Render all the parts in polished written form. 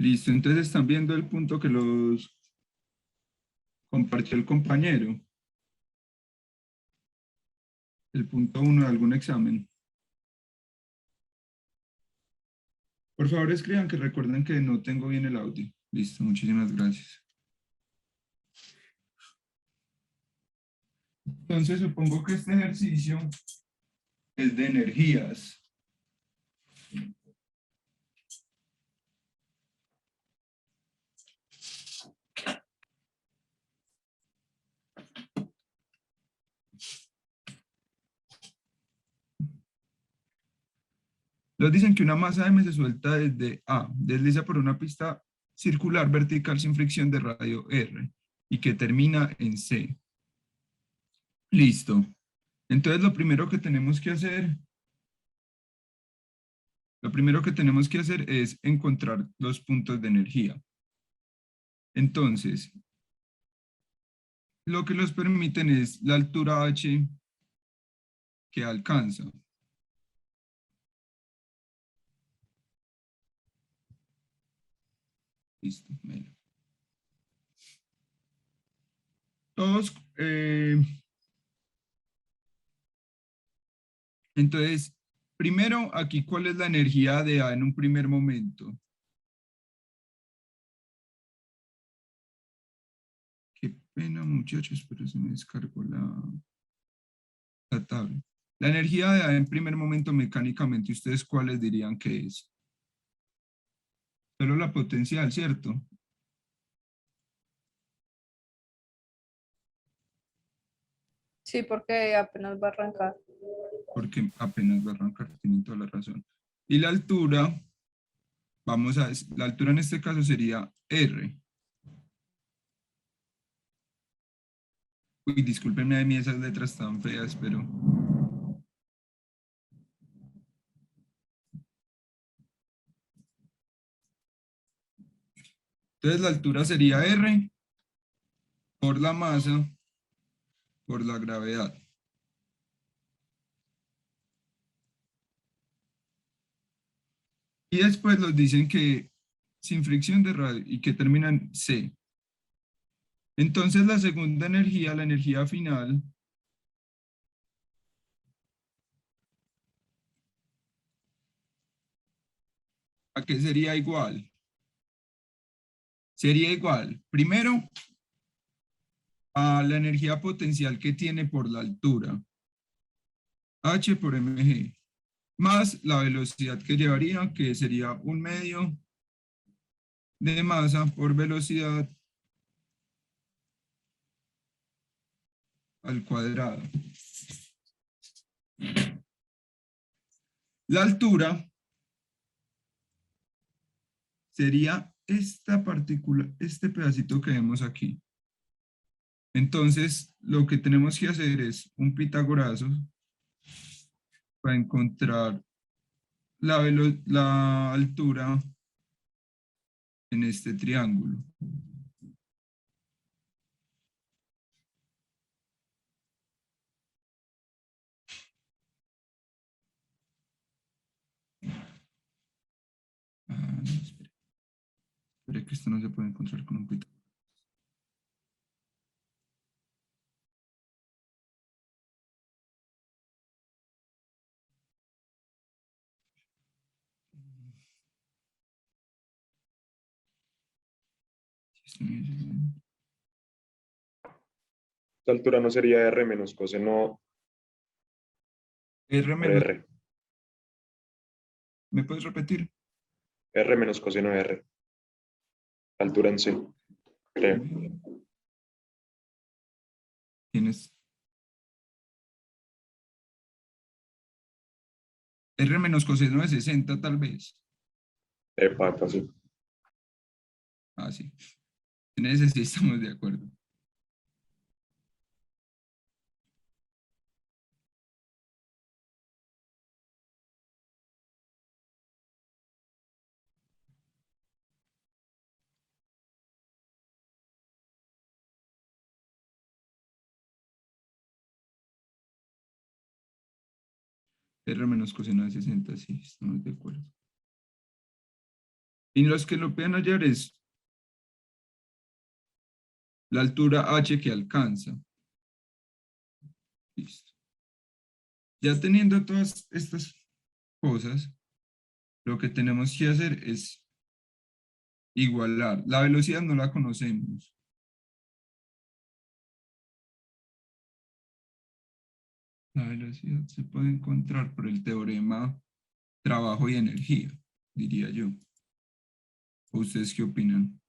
Listo, entonces están viendo el punto que los compartió el compañero. El punto 1 de algún examen. Por favor, escriban que recuerden que no tengo bien el audio. Listo, muchísimas gracias. Entonces, supongo que este ejercicio es de energías. Nos dicen que una masa M se suelta desde A, desliza por una pista circular vertical sin fricción de radio R y que termina en C. Listo. Entonces, lo primero que tenemos que hacer es encontrar los puntos de energía. Entonces, lo que nos permiten es la altura h que alcanza. Listo. Todos, entonces, primero aquí, ¿cuál es la energía de A en un primer momento? Qué pena, muchachos, pero se me descargó la tabla. La energía de A en primer momento mecánicamente, ¿ustedes cuáles dirían que es? Solo la potencial, ¿cierto? Sí, porque apenas va a arrancar. Porque apenas va a arrancar, tienen toda la razón. Y la altura, la altura en este caso sería R. Uy, discúlpenme a mí esas letras tan feas, pero... Entonces la altura sería R por la masa por la gravedad. Y después nos dicen que sin fricción de radio y que terminan C. Entonces la segunda energía, la energía final, ¿a qué sería igual? Sería igual, primero, a la energía potencial que tiene por la altura, H por mg, más la velocidad que llevaría, que sería 1/2 de masa por velocidad al cuadrado. La altura sería este pedacito que vemos aquí. Entonces, lo que tenemos que hacer es un pitagorazo para encontrar la altura en este triángulo. No, espere que esto no se puede encontrar con un pitagorazo. La altura no sería R menos coseno R por menos, R. ¿me puedes repetir? R menos coseno de R. La altura en C, creo. Tienes R menos coseno de 60 tal vez. Epa, casi. Ah, sí. En ese sí estamos de acuerdo. R menos coseno de 60, sí, estamos de acuerdo. Y los que lo pueden hallar es la altura h que alcanza. Listo. Ya teniendo todas estas cosas, lo que tenemos que hacer es igualar. La velocidad no la conocemos. La velocidad se puede encontrar por el teorema trabajo y energía, diría yo. ¿O ustedes qué opinan?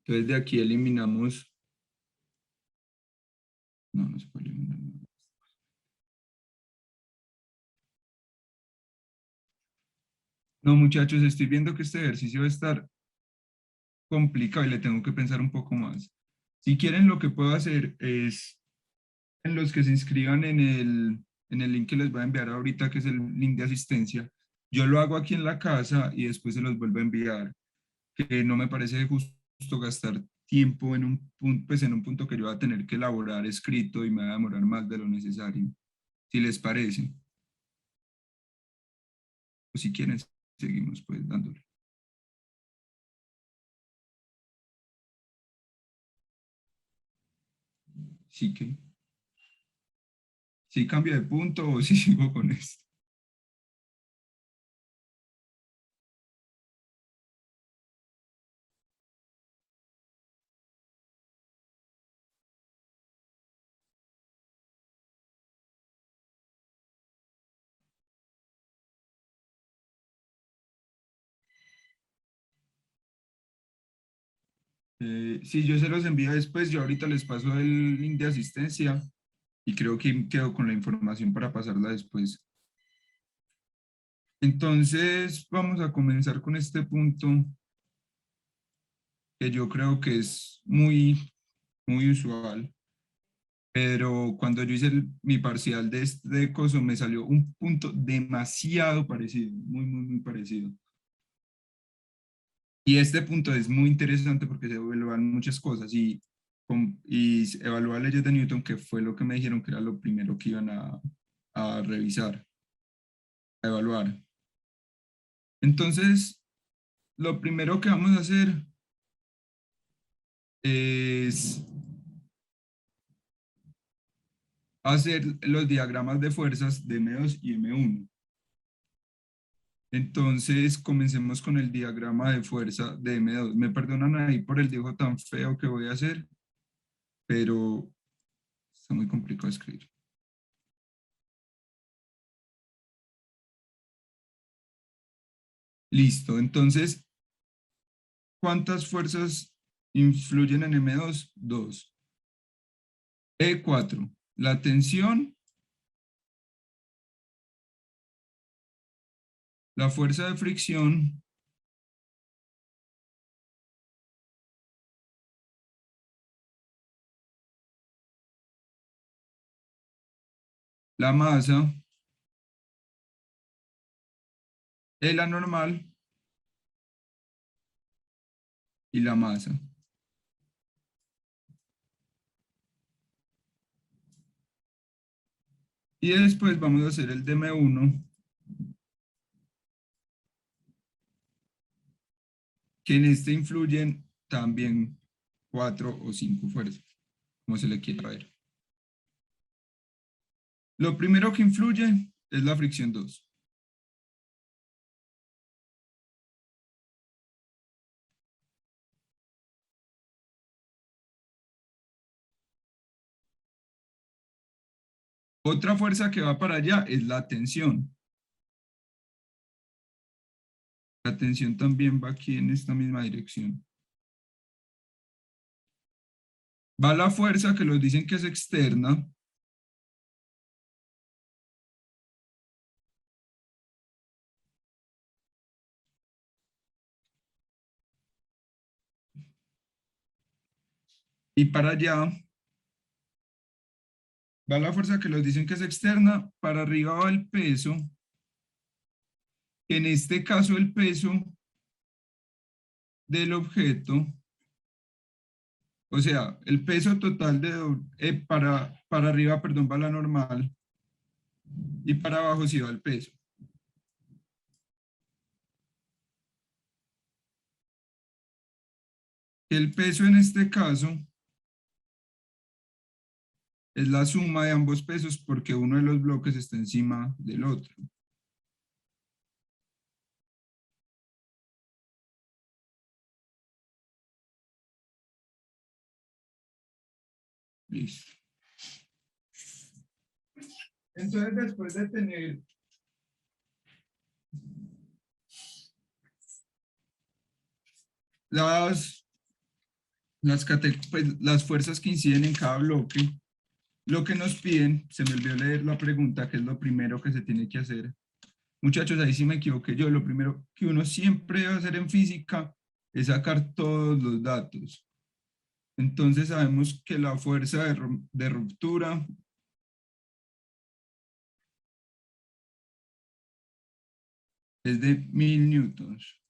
Entonces de aquí eliminamos. No, no se puede eliminar. No, muchachos, estoy viendo que este ejercicio va a estar complicado y le tengo que pensar un poco más. Si quieren, lo que puedo hacer es, en los que se inscriban en el link que les voy a enviar ahorita, que es el link de asistencia, yo lo hago aquí en la casa y después se los vuelvo a enviar, que no me parece justo gastar tiempo en un punto, pues en un punto que yo voy a tener que elaborar escrito y me va a demorar más de lo necesario, si les parece. O si quieren, seguimos pues dándole. Sí que, sí cambio de punto o si sigo con esto. Sí, yo se los envío después, yo ahorita les paso el link de asistencia y creo que quedo con la información para pasarla después. Entonces, vamos a comenzar con este punto que yo creo que es muy usual, pero cuando yo hice mi parcial de este coso me salió un punto demasiado parecido, muy parecido. Y este punto es muy interesante porque se evalúan muchas cosas y se evalúa leyes de Newton, que fue lo que me dijeron que era lo primero que iban a revisar, a evaluar. Entonces, lo primero que vamos a hacer es hacer los diagramas de fuerzas de M2 y M1. Entonces, comencemos con el diagrama de fuerza de M2. Me perdonan ahí por el dibujo tan feo que voy a hacer, pero está muy complicado escribir. Listo, entonces, ¿cuántas fuerzas influyen en M2? Dos. E4, la tensión, la fuerza de fricción, la masa, el anormal y la masa. Y después vamos a hacer el de M1, que en este influyen también 4 o 5 fuerzas, como se le quiera ver. Lo primero que influye es la fricción 2. Otra fuerza que va para allá es la tensión. La tensión también va aquí en esta misma dirección. Va la fuerza que nos dicen que es externa. Y para allá va la fuerza que nos dicen que es externa. Para arriba va el peso. En este caso el peso del objeto, o sea, el peso total para arriba, perdón, va la normal y para abajo sí va el peso. El peso en este caso es la suma de ambos pesos porque uno de los bloques está encima del otro. Listo. Entonces, después de tener las fuerzas que inciden en cada bloque, lo que nos piden, se me olvidó leer la pregunta, que es lo primero que se tiene que hacer. Muchachos, ahí sí me equivoqué yo. Lo primero que uno siempre debe hacer en física es sacar todos los datos. Entonces sabemos que la fuerza de ruptura es de 1000 newtons.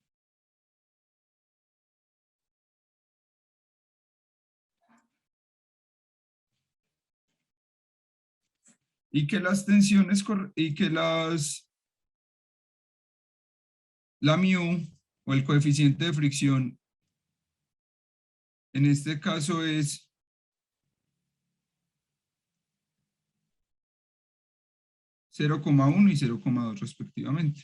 Y que las tensiones la mu o el coeficiente de fricción en este caso es 0,1 y 0,2 respectivamente.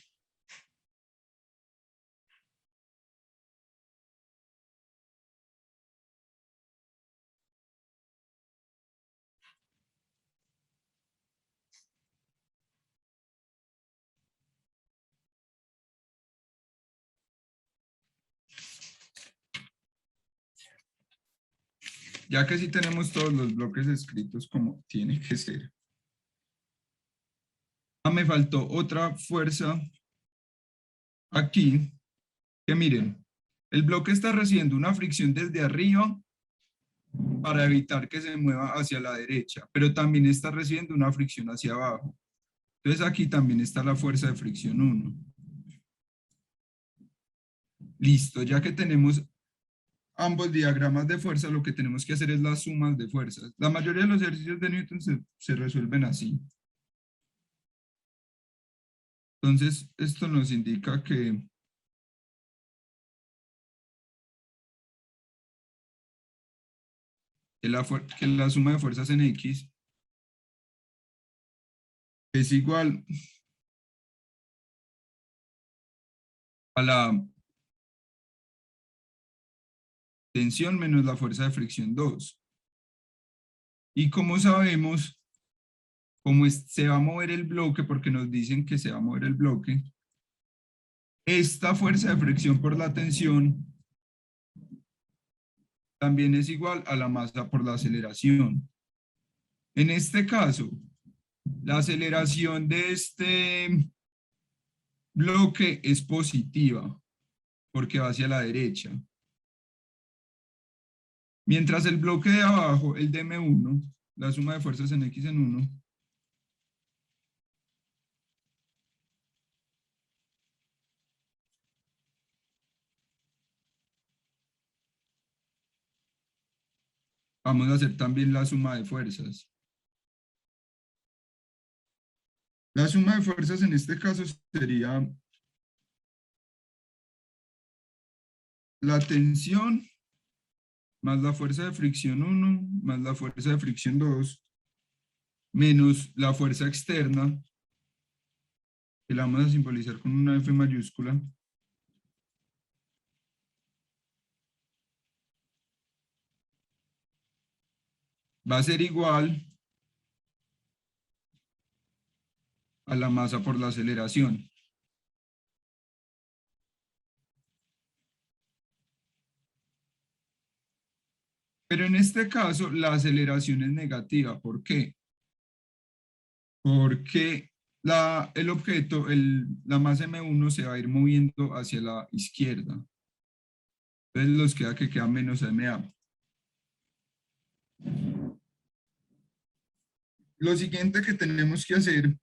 Ya que sí tenemos todos los bloques escritos como tiene que ser. Me faltó otra fuerza aquí, que miren, el bloque está recibiendo una fricción desde arriba para evitar que se mueva hacia la derecha, pero también está recibiendo una fricción hacia abajo. Entonces aquí también está la fuerza de fricción 1. Listo, ya que tenemos ambos diagramas de fuerza, lo que tenemos que hacer es las sumas de fuerzas. La mayoría de los ejercicios de Newton se resuelven así. Entonces, esto nos indica que la suma de fuerzas en X es igual a la tensión menos la fuerza de fricción 2. Y como sabemos, se va a mover el bloque, porque nos dicen que se va a mover el bloque, esta fuerza de fricción por la tensión también es igual a la masa por la aceleración. En este caso, la aceleración de este bloque es positiva, porque va hacia la derecha. Mientras el bloque de abajo, el de M1, la suma de fuerzas en X en 1, vamos a hacer también la suma de fuerzas. La suma de fuerzas en este caso sería la tensión más la fuerza de fricción 1 más la fuerza de fricción 2 menos la fuerza externa, que la vamos a simbolizar con una F mayúscula, va a ser igual a la masa por la aceleración. Pero en este caso, la aceleración es negativa. ¿Por qué? Porque el objeto, la masa M1 se va a ir moviendo hacia la izquierda. Entonces nos queda que queda menos MA. Lo siguiente que tenemos que hacer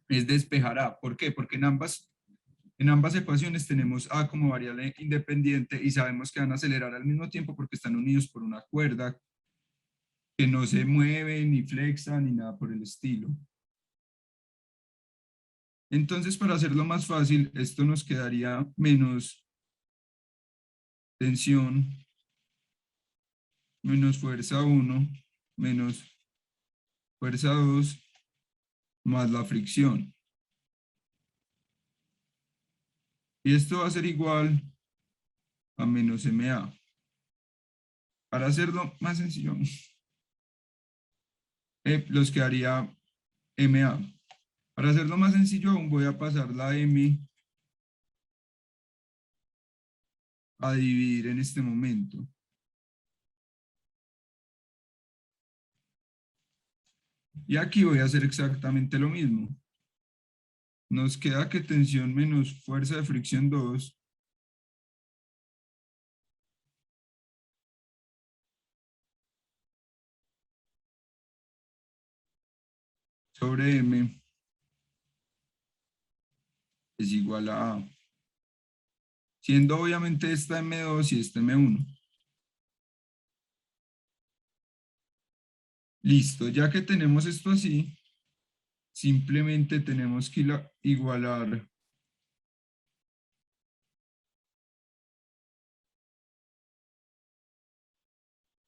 es despejar A. ¿Por qué? Porque en ambas ecuaciones tenemos A como variable independiente y sabemos que van a acelerar al mismo tiempo porque están unidos por una cuerda que no se mueve, ni flexa, ni nada por el estilo. Entonces, para hacerlo más fácil, esto nos quedaría menos tensión, menos fuerza 1, menos fuerza 2, más la fricción. Y esto va a ser igual a menos MA. Para hacerlo más sencillo, los quedaría MA. Para hacerlo más sencillo aún voy a pasar la M a dividir en este momento. Y aquí voy a hacer exactamente lo mismo. Nos queda que tensión menos fuerza de fricción 2 sobre M es igual a A. Siendo obviamente esta M2 y esta M1. Listo, ya que tenemos esto así, simplemente tenemos que igualar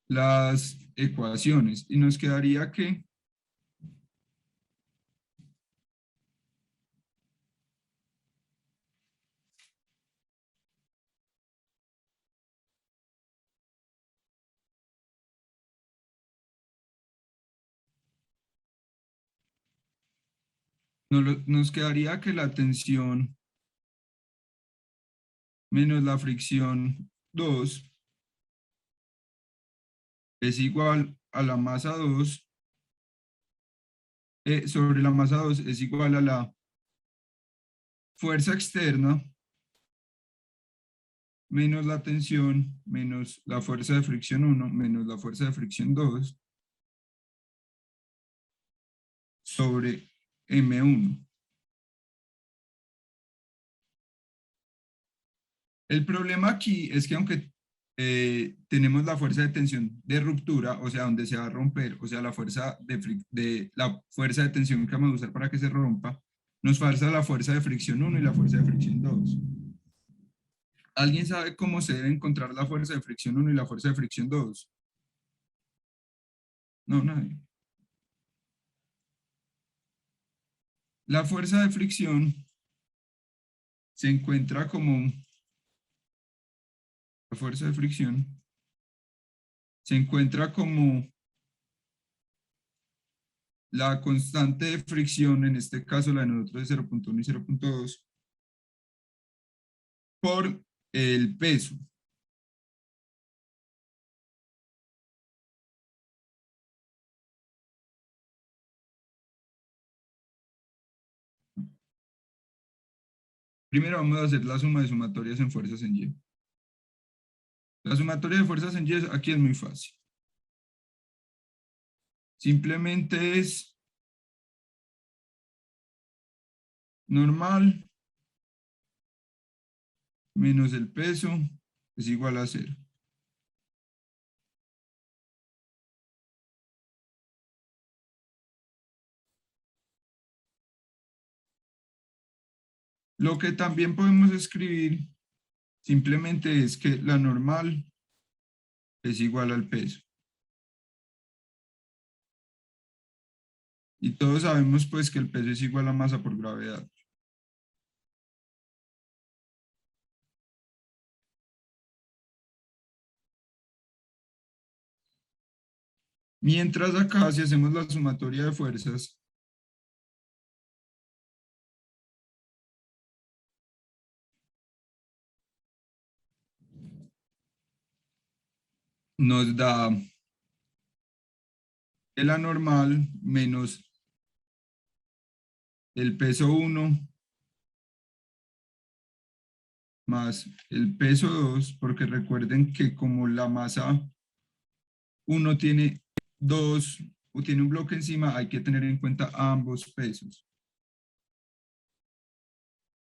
las ecuaciones y nos quedaría que nos quedaría que la tensión menos la fricción 2 es igual a la masa 2 sobre la masa 2 es igual a la fuerza externa menos la tensión menos la fuerza de fricción 1 menos la fuerza de fricción 2 sobre M1. El problema aquí es que aunque tenemos la fuerza de tensión de ruptura, o sea, donde se va a romper, o sea, la fuerza la fuerza de tensión que vamos a usar para que se rompa, nos falta la fuerza de fricción 1 y la fuerza de fricción 2. ¿Alguien sabe cómo se debe encontrar la fuerza de fricción 1 y la fuerza de fricción 2? No, nadie. La fuerza de fricción se encuentra como, la fuerza de fricción se encuentra como la constante de fricción, en este caso la de nosotros es 0.1 y 0.2, por el peso. Primero vamos a hacer la suma de sumatorias en fuerzas en Y. La sumatoria de fuerzas en Y aquí es muy fácil. Simplemente es normal menos el peso es igual a 0. Lo que también podemos escribir simplemente es que la normal es igual al peso. Y todos sabemos pues que el peso es igual a masa por gravedad. Mientras acá, si hacemos la sumatoria de fuerzas, nos da el anormal menos el peso 1 más el peso 2, porque recuerden que como la masa 1 tiene 2 o tiene un bloque encima, hay que tener en cuenta ambos pesos.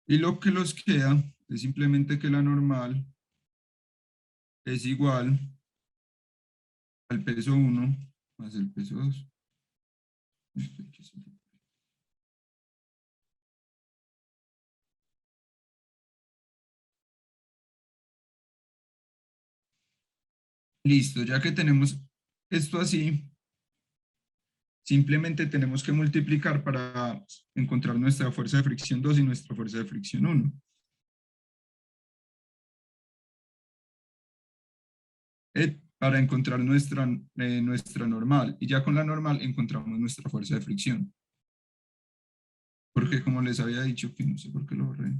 Y lo que nos queda es simplemente que la normal es igual al peso 1 más el peso 2. Listo, ya que tenemos esto así, simplemente tenemos que multiplicar para encontrar nuestra fuerza de fricción 2 y nuestra fuerza de fricción 1. Para encontrar nuestra normal. Y ya con la normal encontramos nuestra fuerza de fricción. Porque como les había dicho, que no sé por qué lo borré.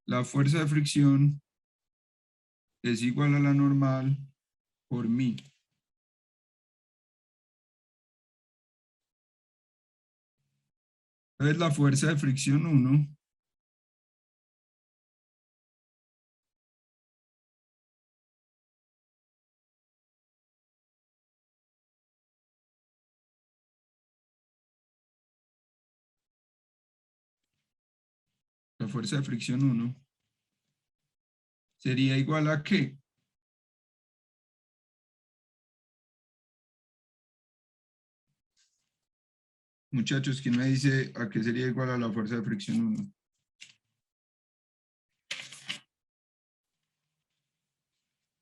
La fuerza de fricción es igual a la normal por mí. Entonces la fuerza de fricción 1 la fuerza de fricción 1 sería igual a ¿qué? Muchachos, ¿quién me dice a qué sería igual a la fuerza de fricción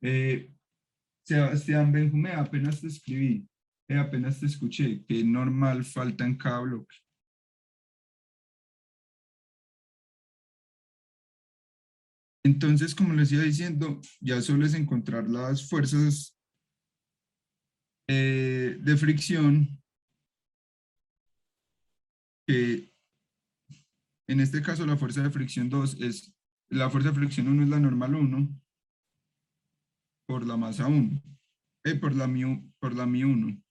1? Sebastián Benjumea, apenas te escribí, apenas te escuché, ¿qué normal falta en cada bloque? Entonces, como les iba diciendo, ya solo es encontrar las fuerzas de fricción, que en este caso la fuerza de fricción 2 es, la fuerza de fricción 1 es la normal 1 por la masa 1, por la mi 1.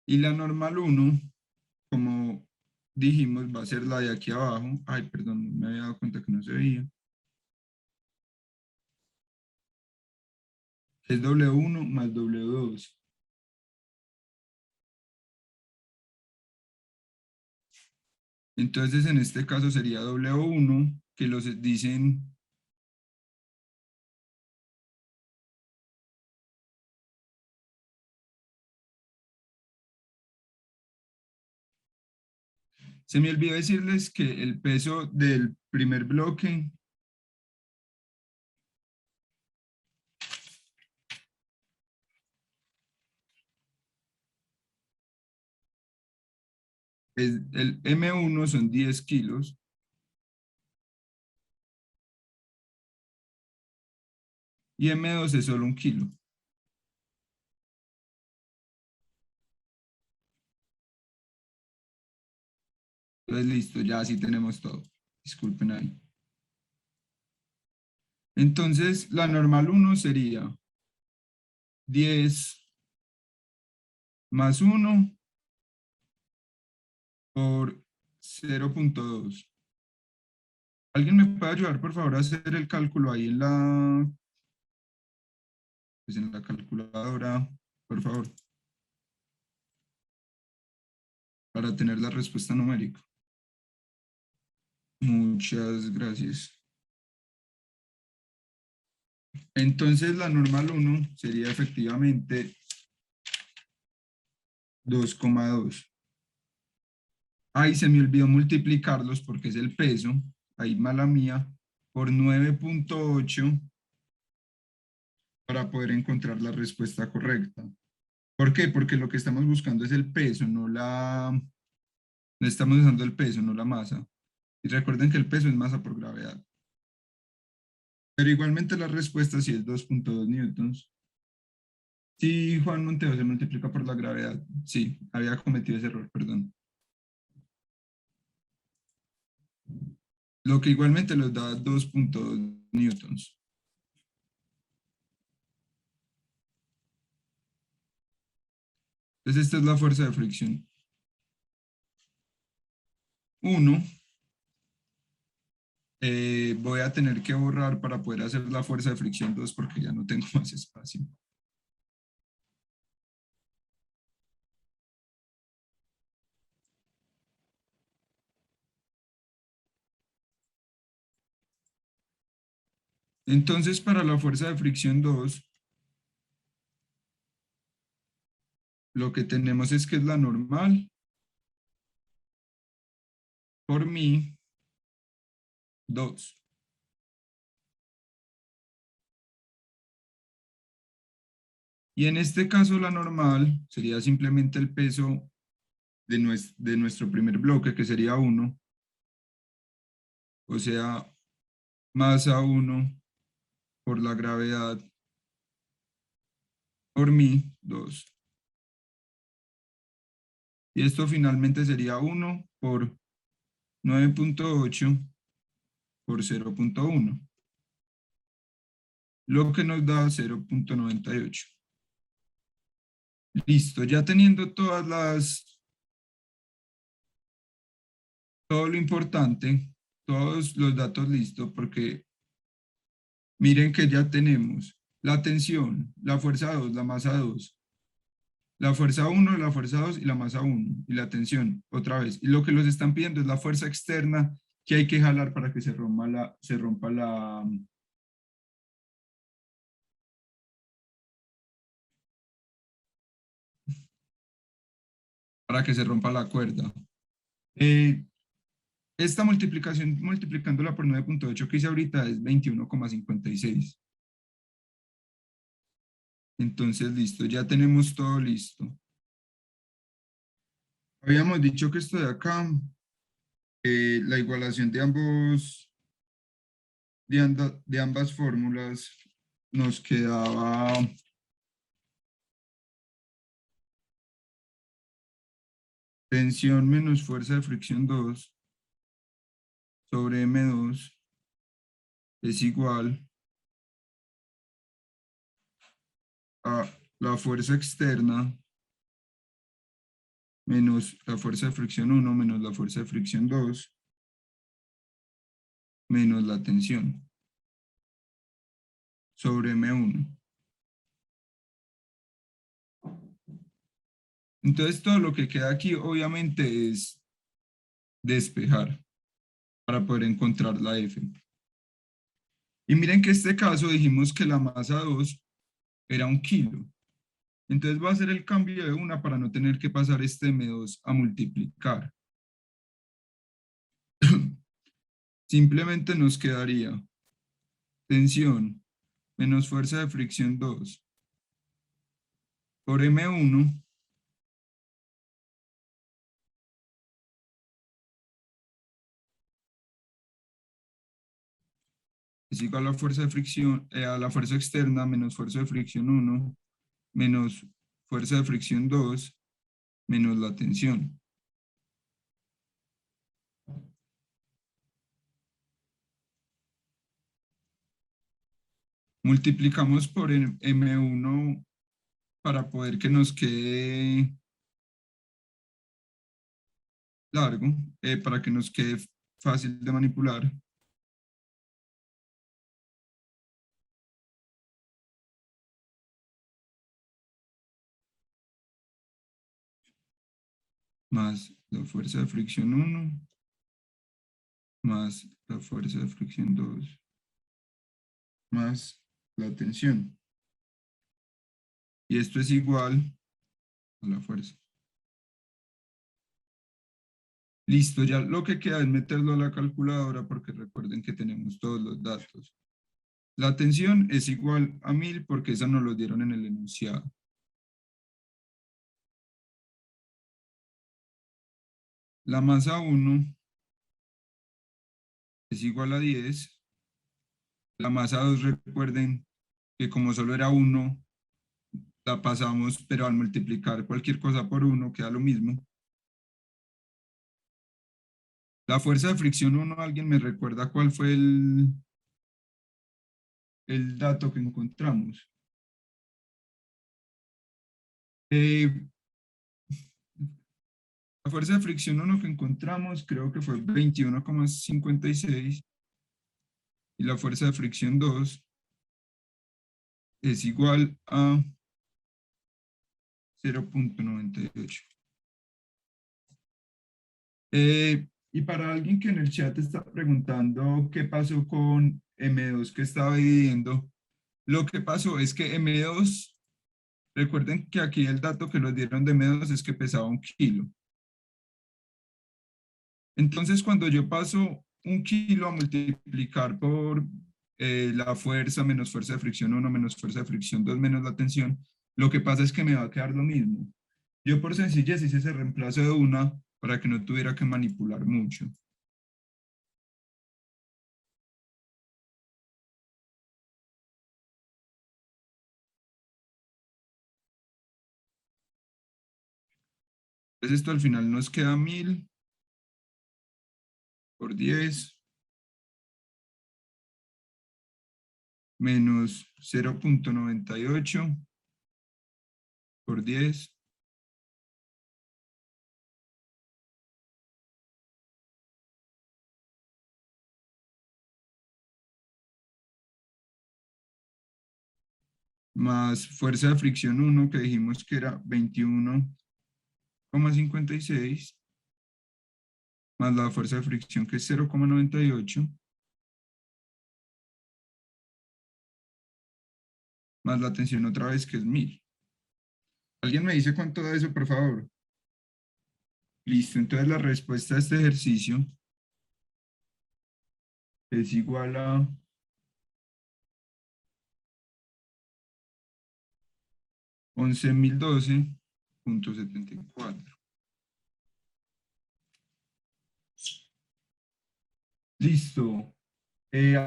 Y la normal 1, como dijimos, va a ser la de aquí abajo. Ay, perdón, me había dado cuenta que no se veía. Es W1 más W2. Entonces, en este caso sería W1, que los dicen se me olvidó decirles que el peso del primer bloque es el M1 son 10 kilos y M2 es solo 1 kilo. Entonces, listo, ya así tenemos todo. Disculpen ahí. Entonces, la normal 1 sería 10 más 1 por 0.2. ¿Alguien me puede ayudar, por favor, a hacer el cálculo ahí pues en la calculadora, por favor, para tener la respuesta numérica? Muchas gracias. Entonces, la normal 1 sería efectivamente 2,2. Ahí se me olvidó multiplicarlos porque es el peso, ahí mala mía, por 9.8 para poder encontrar la respuesta correcta. ¿Por qué? Porque lo que estamos buscando es el peso, no estamos usando el peso, no la masa. Y recuerden que el peso es masa por gravedad. Pero igualmente la respuesta sí es 2.2 newtons. Sí, Juan Monteo se multiplica por la gravedad. Sí, había cometido ese error, perdón. Lo que igualmente nos da 2.2 newtons. Entonces esta es la fuerza de fricción 1. Voy a tener que borrar para poder hacer la fuerza de fricción 2 porque ya no tengo más espacio. Entonces, para la fuerza de fricción 2, lo que tenemos es que es la normal por mi 2. Y en este caso la normal sería simplemente el peso de nuestro primer bloque, que sería 1, o sea, masa 1 por la gravedad por mi 2. Y esto finalmente sería 1 por 9.8 por 0.1, lo que nos da 0.98. Listo, ya teniendo todo lo importante, todos los datos listos, porque miren que ya tenemos la tensión, la fuerza 2, la masa 2, la fuerza 1, la fuerza 2 y la masa 1, y la tensión, otra vez. Y lo que los están pidiendo es la fuerza externa que hay que jalar para que para que se rompa la cuerda. Esta multiplicación, multiplicándola por 9.8 que hice ahorita, es 21,56. Entonces, listo, ya tenemos todo listo. Habíamos dicho que esto de acá, la igualación de ambas fórmulas nos quedaba tensión menos fuerza de fricción 2 sobre M2 es igual a la fuerza externa menos la fuerza de fricción 1 menos la fuerza de fricción 2 menos la tensión sobre M1. Entonces todo lo que queda aquí obviamente es despejar para poder encontrar la F. Y miren que en este caso dijimos que la masa 2 era 1 kilo. Entonces va a ser el cambio de una para no tener que pasar este M2 a multiplicar. Simplemente nos quedaría tensión menos fuerza de fricción 2 por M1 es igual a la fuerza de fricción, a la fuerza externa menos fuerza de fricción 1 menos fuerza de fricción 2 menos la tensión. Multiplicamos por M1 para poder que nos quede largo, para que nos quede fácil de manipular. Más la fuerza de fricción 1 más la fuerza de fricción 2 más la tensión. Y esto es igual a la fuerza. Listo, ya lo que queda es meterlo a la calculadora porque recuerden que tenemos todos los datos. La tensión es igual a 1000 porque esa nos lo dieron en el enunciado. La masa 1 es igual a 10. La masa 2, recuerden que como solo era 1, la pasamos, pero al multiplicar cualquier cosa por 1 queda lo mismo. La fuerza de fricción 1, ¿alguien me recuerda cuál fue el dato que encontramos? La fuerza de fricción 1 que encontramos creo que fue 21,56 y la fuerza de fricción 2 es igual a 0,98. Y para alguien que en el chat está preguntando qué pasó con M2 que estaba dividiendo, lo que pasó es que M2, recuerden que aquí el dato que nos dieron de M2 es que pesaba 1 kilo. Entonces, cuando yo paso 1 kilo a multiplicar por la fuerza menos fuerza de fricción 1 menos fuerza de fricción 2 menos la tensión, lo que pasa es que me va a quedar lo mismo. Yo por sencillez hice ese reemplazo de una para que no tuviera que manipular mucho. Entonces esto al final nos queda 1000 por 10 menos 0,98 por 10 más fuerza de fricción 1 que dijimos que era 21,56 más la fuerza de fricción que es 0,98 más la tensión otra vez que es 1000. ¿Alguien me dice cuánto da eso, por favor? Listo, entonces la respuesta a este ejercicio es igual a 11.012,74. Listo.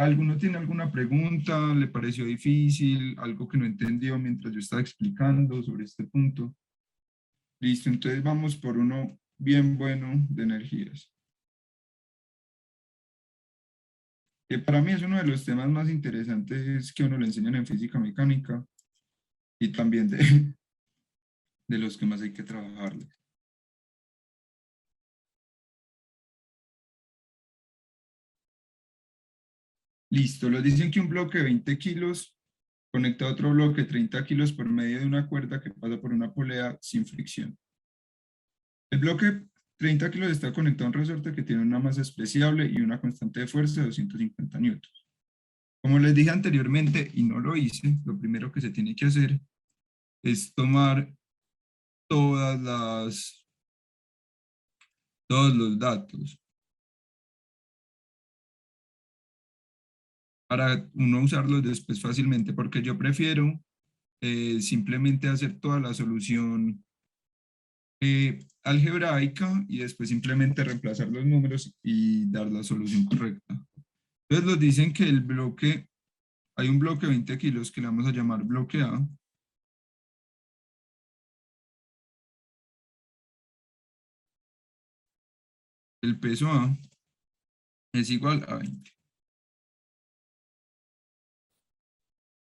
¿Alguno tiene alguna pregunta? ¿Le pareció difícil? ¿Algo que no entendió mientras yo estaba explicando sobre este punto? Listo, entonces vamos por uno bien bueno de energías. Que para mí es uno de los temas más interesantes que uno le enseñan en física mecánica y también de los que más hay que trabajarle. Listo, nos dicen que un bloque de 20 kilos conecta a otro bloque de 30 kilos por medio de una cuerda que pasa por una polea sin fricción. El bloque 30 kilos está conectado a un resorte que tiene una masa despreciable y una constante de fuerza de 250 newtons. Como les dije anteriormente, y no lo hice, lo primero que se tiene que hacer es tomar todos los datos para uno usarlos después fácilmente, porque yo prefiero simplemente hacer toda la solución algebraica y después simplemente reemplazar los números y dar la solución correcta. Entonces nos dicen que el bloque, hay un bloque de 20 kilos que le vamos a llamar bloque A. El peso A es igual a 20.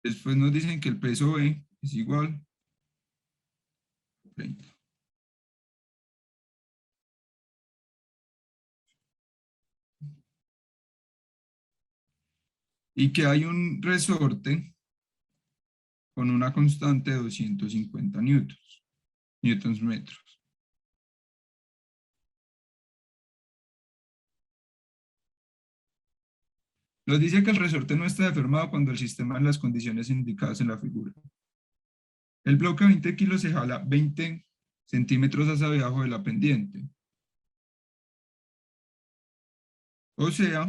Después nos dicen que el peso B es igual a 30. Y que hay un resorte con una constante de 250 newtons metros. Nos dice que el resorte no está deformado cuando el sistema en las condiciones indicadas en la figura. El bloque de 20 kilos se jala 20 centímetros hacia abajo de la pendiente. O sea,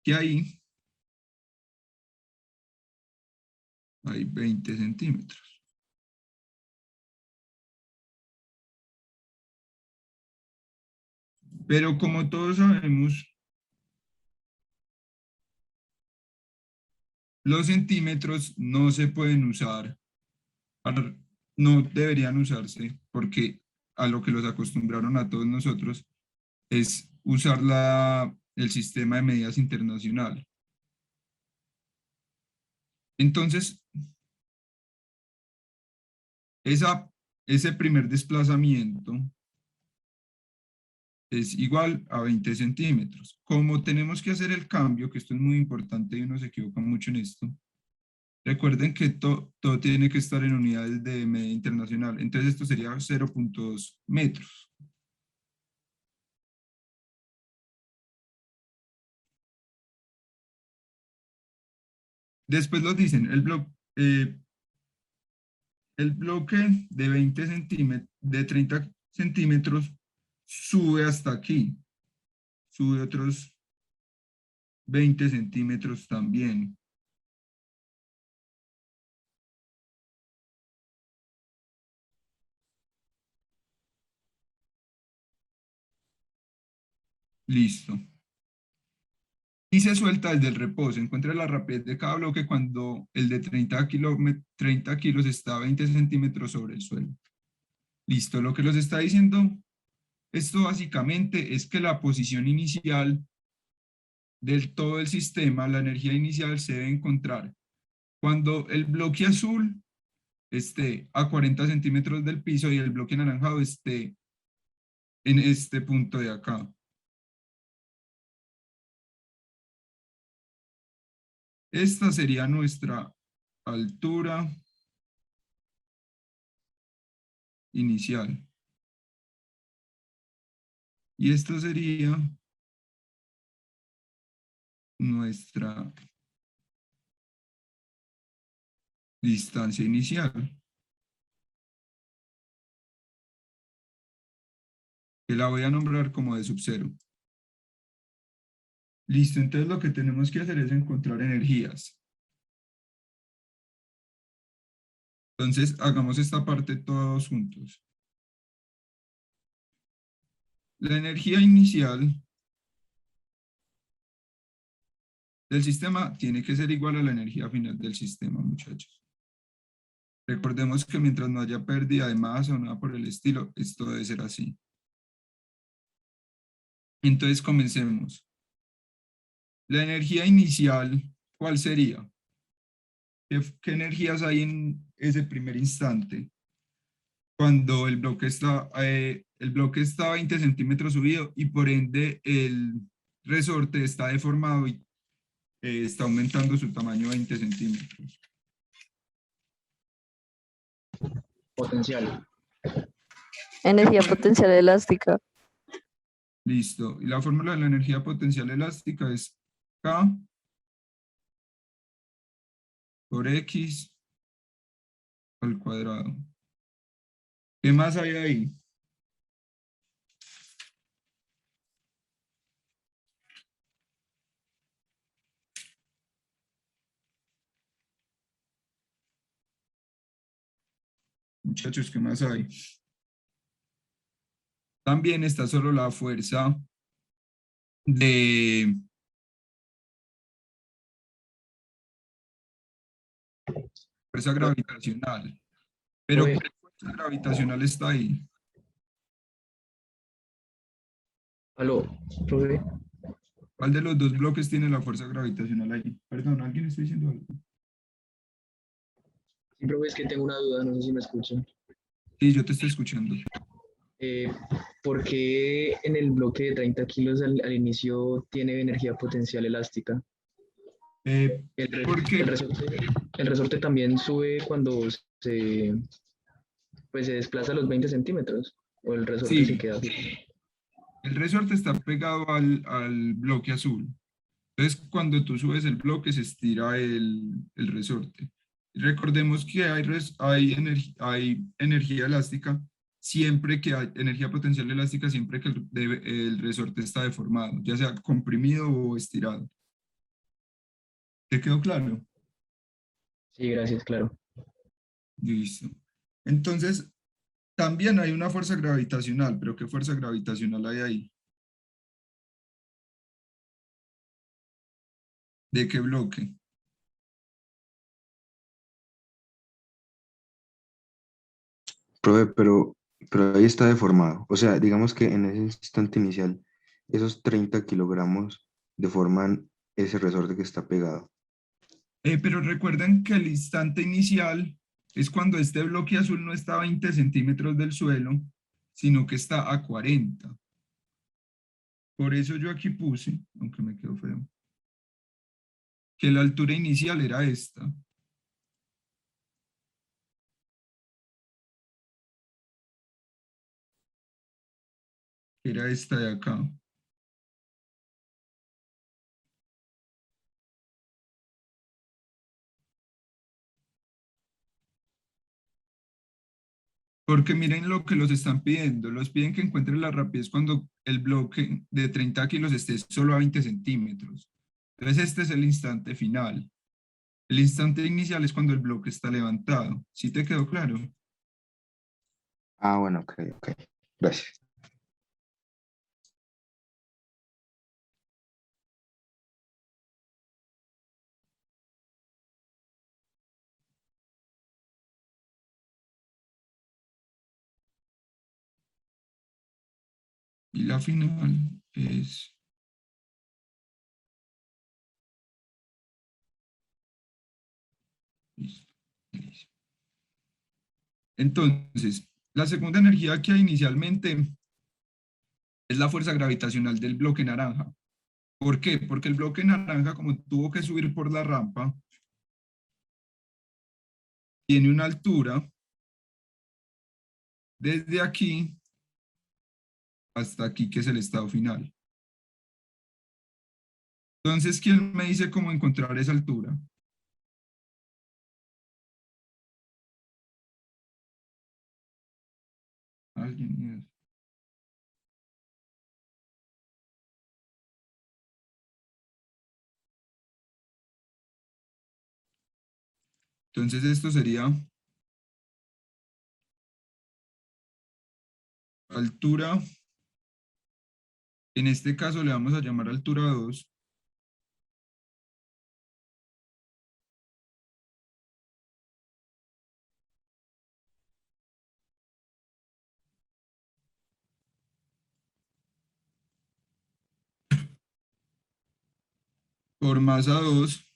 que ahí hay 20 centímetros. Pero como todos sabemos, Los centímetros no se pueden usar, no deberían usarse, porque a lo que los acostumbraron a todos nosotros es usar el sistema de medidas internacional. Entonces, ese primer desplazamiento es igual a 20 centímetros. Como tenemos que hacer el cambio, que esto es muy importante y uno se equivoca mucho en esto, recuerden que todo tiene que estar en unidades de medida internacional. Entonces esto sería 0.2 metros. Después nos dicen, el bloque de 20 centímetros, de 30 centímetros, sube hasta aquí. Sube otros 20 centímetros también. Listo. Y se suelta el del reposo. Encuentra la rapidez de cada bloque cuando el de 30 kilos está a 20 centímetros sobre el suelo. Listo. Lo que nos está diciendo esto básicamente es que la posición inicial del todo el sistema, la energía inicial se debe encontrar cuando el bloque azul esté a 40 centímetros del piso y el bloque anaranjado esté en este punto de acá. Esta sería nuestra altura inicial. Y esto sería nuestra distancia inicial, que la voy a nombrar como de sub cero. Listo, entonces lo que tenemos que hacer es encontrar energías. Entonces hagamos esta parte todos juntos. La energía inicial del sistema tiene que ser igual a la energía final del sistema, muchachos. Recordemos que mientras no haya pérdida de masa o nada por el estilo, esto debe ser así. Entonces comencemos. La energía inicial, ¿cuál sería? ¿Qué energías hay en ese primer instante? Cuando el bloque está a 20 centímetros subido y por ende el resorte está deformado y está aumentando su tamaño 20 centímetros. Potencial. Energía potencial elástica. Listo. Y la fórmula de la energía potencial elástica es K por X al cuadrado. ¿Qué más hay ahí? Muchachos, ¿qué más hay? También está solo la fuerza de fuerza gravitacional. Pero Profe, ¿cuál fuerza gravitacional está ahí? aló, profe. ¿Cuál de los dos bloques tiene la fuerza gravitacional ahí? Perdón, ¿alguien está diciendo algo? Sí, profe, es que tengo una duda, no sé si me escuchan. Sí, yo te estoy escuchando. Eh, ¿Por qué en el bloque de 30 kilos al inicio tiene energía potencial elástica? El, re- Porque el resorte también sube cuando se desplaza los 20 centímetros, o el resorte se sí, queda fijo. el resorte está pegado al bloque azul. Entonces, cuando tú subes el bloque, se estira el resorte. Recordemos que hay energía elástica siempre que hay energía potencial elástica, siempre que el resorte está deformado, ya sea comprimido o estirado. ¿Te quedó claro? Sí, gracias, claro. Listo. Entonces, también hay una fuerza gravitacional, pero ¿qué fuerza gravitacional hay ahí? ¿De qué bloque? Profe, pero ahí está deformado. O sea, digamos que en ese instante inicial, esos 30 kilogramos deforman ese resorte que está pegado. Pero recuerden que el instante inicial es cuando este bloque azul no está a 20 centímetros del suelo, sino que está a 40. Por eso yo aquí puse, aunque me quedó feo, que la altura inicial era esta. Era esta de acá. Porque miren lo que los están pidiendo. Los piden que encuentren la rapidez cuando el bloque de 30 kilos esté solo a 20 centímetros. Entonces este es el instante final. El instante inicial es cuando el bloque está levantado. ¿Sí te quedó claro? Ah, bueno, ok, ok. Gracias. Y la final es... Listo. Listo. Entonces, la segunda energía que hay inicialmente es la fuerza gravitacional del bloque naranja. ¿Por qué? Porque el bloque naranja, como tuvo que subir por la rampa, tiene una altura desde aquí hasta aquí, que es el estado final. Entonces, ¿quién me dice cómo encontrar esa altura? ¿Alguien? Entonces, esto sería altura. En este caso le vamos a llamar altura 2. Por masa 2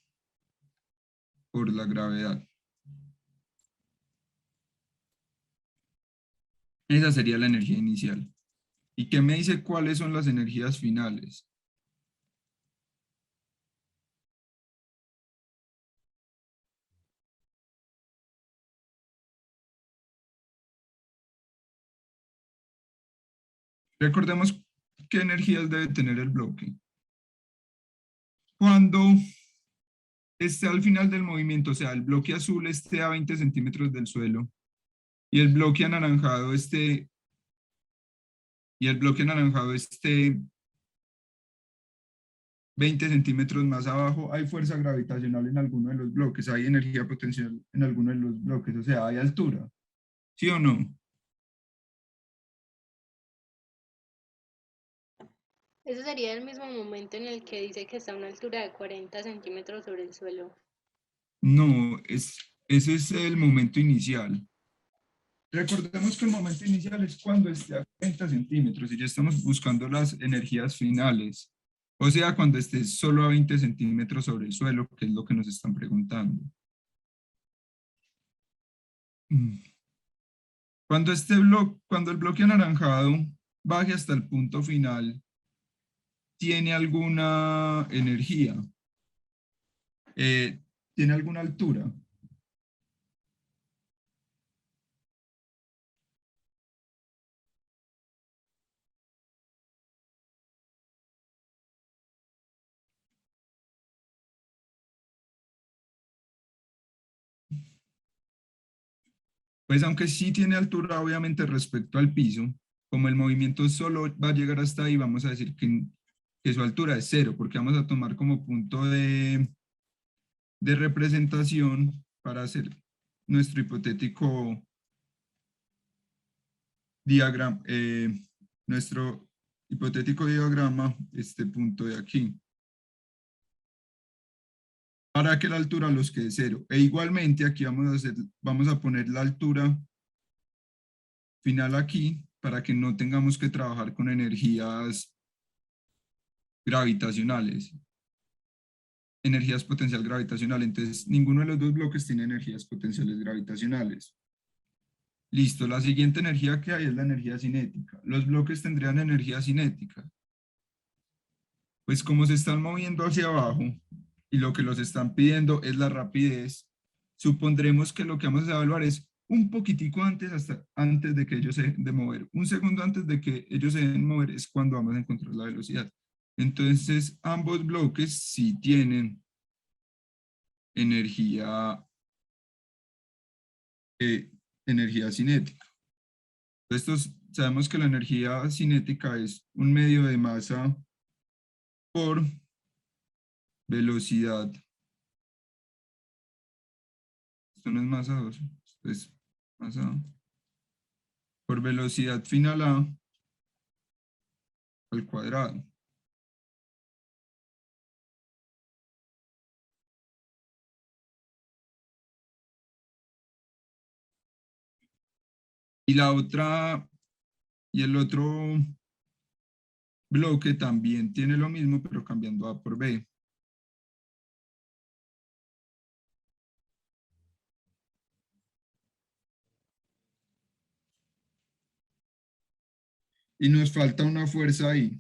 por la gravedad. Esa sería la energía inicial. ¿Y qué me dice cuáles son las energías finales? Recordemos qué energías debe tener el bloque. Cuando esté al final del movimiento, o sea, el bloque azul esté a 20 centímetros del suelo y el bloque anaranjado esté 20 centímetros más abajo, hay fuerza gravitacional en alguno de los bloques, hay energía potencial en alguno de los bloques, o sea, hay altura. ¿Sí o no? Ese sería el mismo momento en el que dice que está a una altura de 40 centímetros sobre el suelo. No, ese es el momento inicial. Recordemos que el momento inicial es cuando esté a 40 centímetros y ya estamos buscando las energías finales. O sea, cuando esté solo a 20 centímetros sobre el suelo, que es lo que nos están preguntando. Cuando el bloque anaranjado baje hasta el punto final, ¿tiene alguna energía? ¿Tiene alguna altura? Pues aunque sí tiene altura, obviamente, respecto al piso, como el movimiento solo va a llegar hasta ahí, vamos a decir que su altura es 0, porque vamos a tomar como punto de representación para hacer nuestro hipotético diagrama, nuestro hipotético diagrama, este punto de aquí, para que la altura los quede 0. E igualmente aquí vamos a poner la altura final aquí para que no tengamos que trabajar con energías gravitacionales. Energías potencial gravitacional. Entonces, ninguno de los dos bloques tiene energías potenciales gravitacionales. Listo, la siguiente energía que hay es la energía cinética. Los bloques tendrían energía cinética. Pues como se están moviendo hacia abajo y lo que los están pidiendo es la rapidez, supondremos que lo que vamos a evaluar es un poquitico antes, hasta antes de que ellos se dejen de mover. Un segundo antes de que ellos se dejen mover es cuando vamos a encontrar la velocidad. Entonces, ambos bloques sí tienen energía, energía cinética. Sabemos que la energía cinética es un medio de masa por velocidad. Esto no es masa 2, esto es masa por velocidad final A al cuadrado. Y el otro bloque también tiene lo mismo, pero cambiando A por B. Y nos falta una fuerza ahí.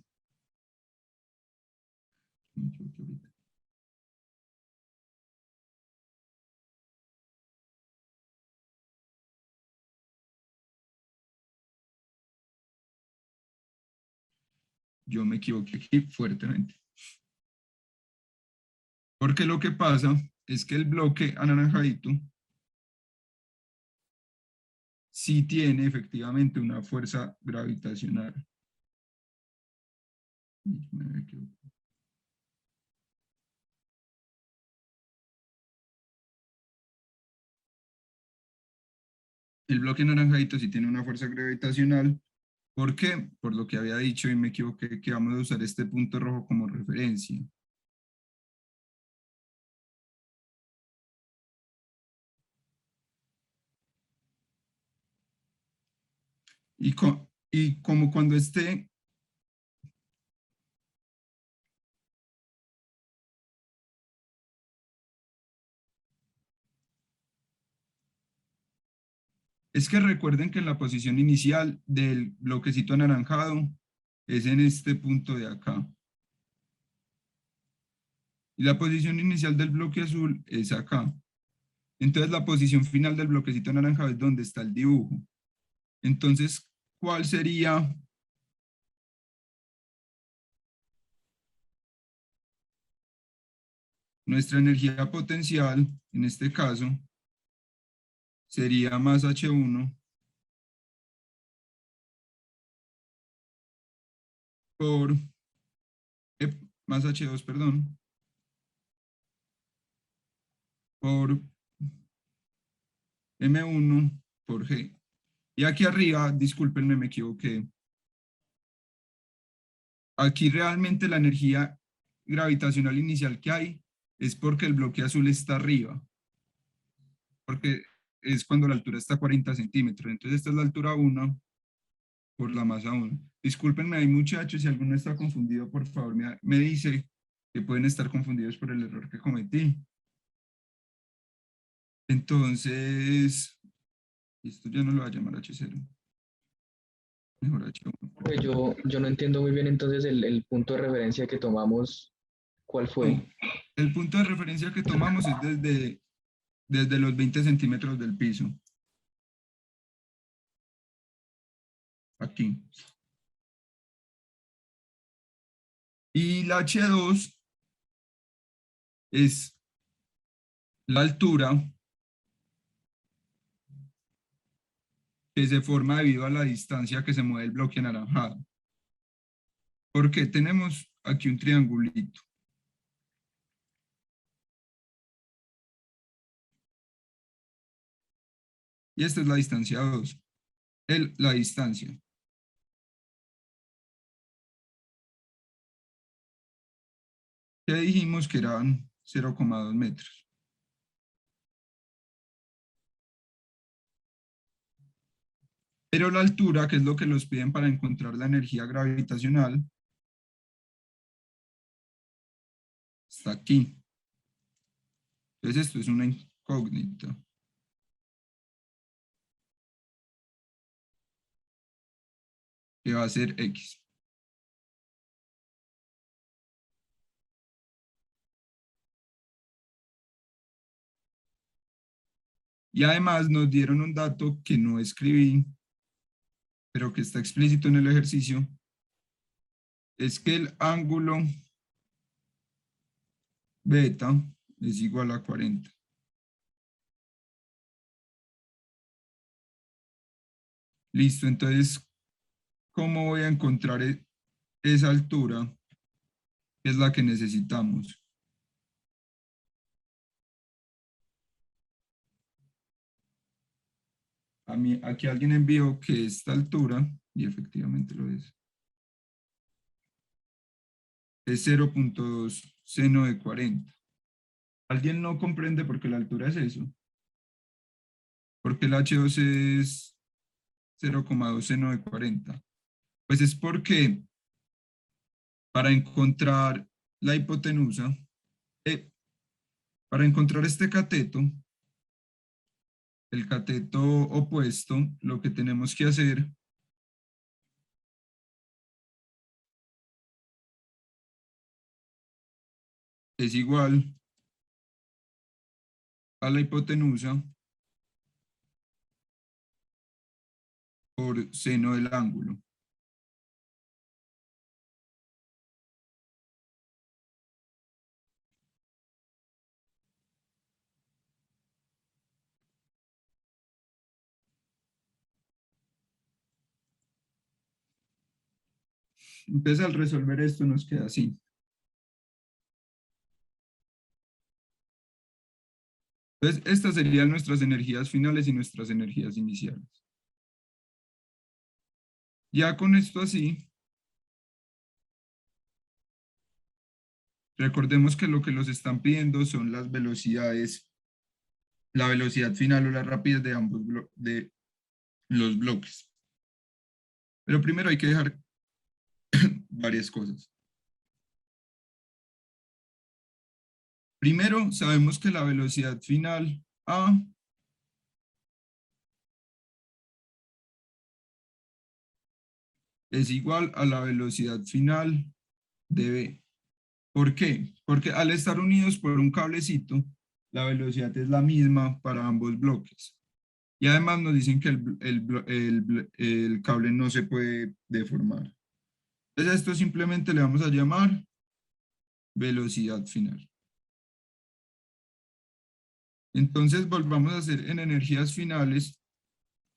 Yo me equivoqué aquí fuertemente. Porque lo que pasa es que el bloque anaranjadito sí tiene efectivamente una fuerza gravitacional. Me equivoqué. El bloque naranjadito sí tiene una fuerza gravitacional. ¿Por qué? Por lo que había dicho y me equivoqué, que vamos a usar este punto rojo como referencia. Y como cuando esté... Es que recuerden que la posición inicial del bloquecito anaranjado es en este punto de acá. Y la posición inicial del bloque azul es acá. Entonces la posición final del bloquecito anaranjado es donde está el dibujo. Entonces, ¿cuál sería nuestra energía potencial? En este caso, sería más H1 por, más H2, perdón, por M1 por G. Y aquí arriba, discúlpenme, me equivoqué. Aquí realmente la energía gravitacional inicial que hay es porque el bloque azul está arriba. Porque es cuando la altura está a 40 centímetros. Entonces esta es la altura 1 por la masa 1. Discúlpenme ahí muchachos, si alguno está confundido, por favor me dice que pueden estar confundidos por el error que cometí. Entonces, esto ya no lo va a llamar H0. Mejor H1. Pues yo no entiendo muy bien entonces el punto de referencia que tomamos, ¿cuál fue? No, el punto de referencia que tomamos es desde los 20 centímetros del piso. Aquí. Y la H2 es la altura que se forma debido a la distancia que se mueve el bloque anaranjado. Porque tenemos aquí un triangulito. Y esta es la distancia 2. La distancia. Que dijimos que eran 0,2 metros. Pero la altura, que es lo que los piden para encontrar la energía gravitacional, está aquí. Entonces esto es una incógnita. Que va a ser X. Y además nos dieron un dato que no escribí, pero que está explícito en el ejercicio, es que el ángulo beta es igual a 40. Listo, entonces, ¿cómo voy a encontrar esa altura? Que es la que necesitamos. A mí, aquí alguien envió que esta altura, y efectivamente lo es 0.2 seno de 40. ¿Alguien no comprende por qué la altura es eso? Porque el H2 es 0,2 seno de 40. Pues es porque para encontrar la hipotenusa, para encontrar este cateto, el cateto opuesto, lo que tenemos que hacer es igual a la hipotenusa por seno del ángulo. Entonces al resolver esto nos queda así. Entonces estas serían nuestras energías finales y nuestras energías iniciales. Ya con esto así, recordemos que lo que los están pidiendo son las velocidades, la velocidad final o la rapidez de ambos de los bloques. Pero primero hay que dejar varias cosas. Primero, sabemos que la velocidad final A es igual a la velocidad final de B. ¿Por qué? Porque al estar unidos por un cablecito, la velocidad es la misma para ambos bloques. Y además nos dicen que el cable no se puede deformar. Entonces a esto simplemente le vamos a llamar velocidad final. Entonces volvamos a hacer en energías finales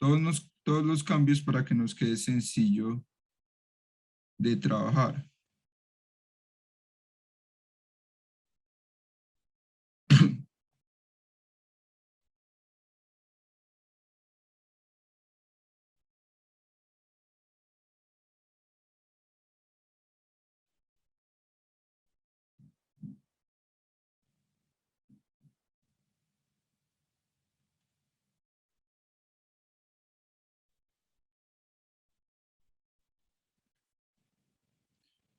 todos los cambios para que nos quede sencillo de trabajar.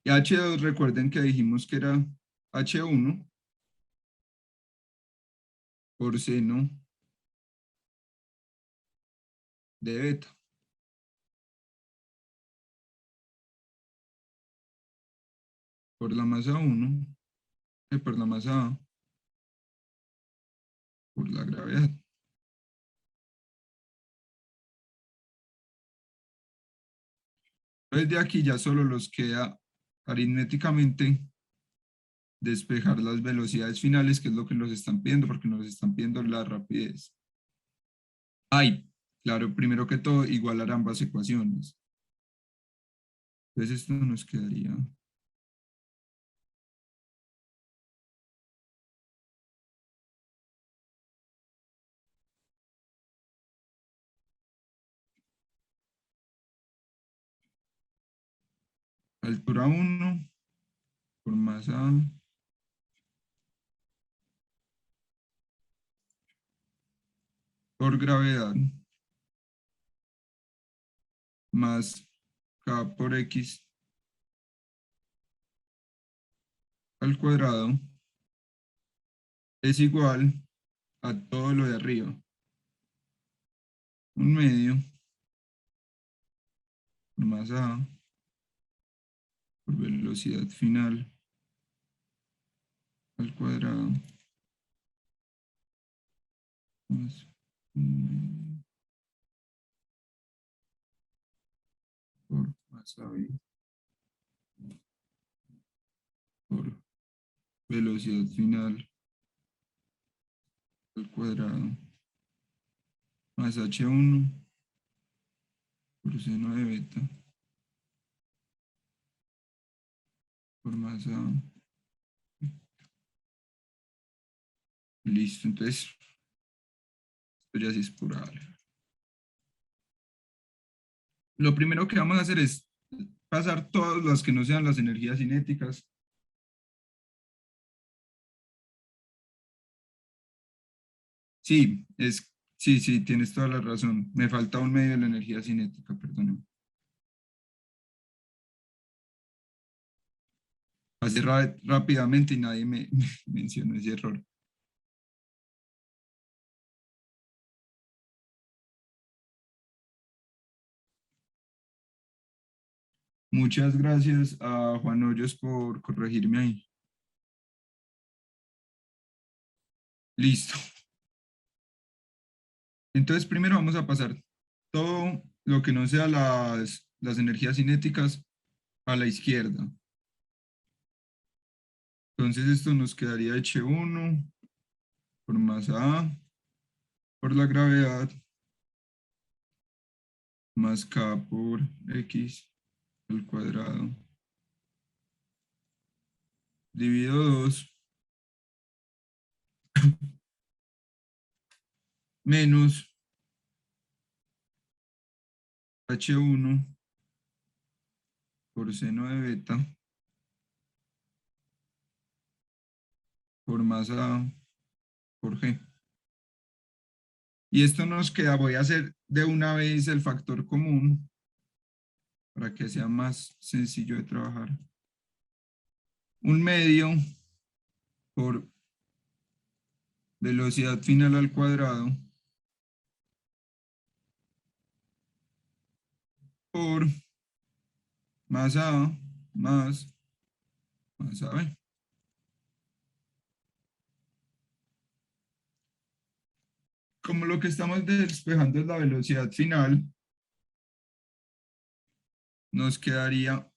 Y H2, recuerden que dijimos que era H1 por seno de beta. Por la masa 1, por la masa A, por la gravedad. Entonces de aquí ya solo nos queda aritméticamente despejar las velocidades finales, que es lo que nos están pidiendo, porque nos están pidiendo la rapidez. Ay, claro, primero que todo, igualar ambas ecuaciones. Entonces esto nos quedaría. Altura 1 por masa por gravedad más K por X al cuadrado es igual a todo lo de arriba. Un medio por masa A por velocidad final al cuadrado más un medio por masa B por velocidad final al cuadrado más H1 por seno de beta por masa A. Listo, entonces esto ya sí es pura álgebra. Lo primero que vamos a hacer es pasar todas las que no sean las energías cinéticas. Sí, sí, tienes toda la razón. Me falta un medio de la energía cinética, perdóname. Pasé rápidamente y nadie me mencionó ese error. Muchas gracias a Juan Hoyos por corregirme ahí. Listo. Entonces, primero vamos a pasar todo lo que no sea las energías cinéticas a la izquierda. Entonces, esto nos quedaría H1 por masa A por la gravedad más K por X al cuadrado dividido 2 menos H1 por seno de beta por masa A por G. Y esto nos queda, voy a hacer de una vez el factor común para que sea más sencillo de trabajar. Un medio por velocidad final al cuadrado por masa A más masa B. Como lo que estamos despejando es la velocidad final, nos quedaría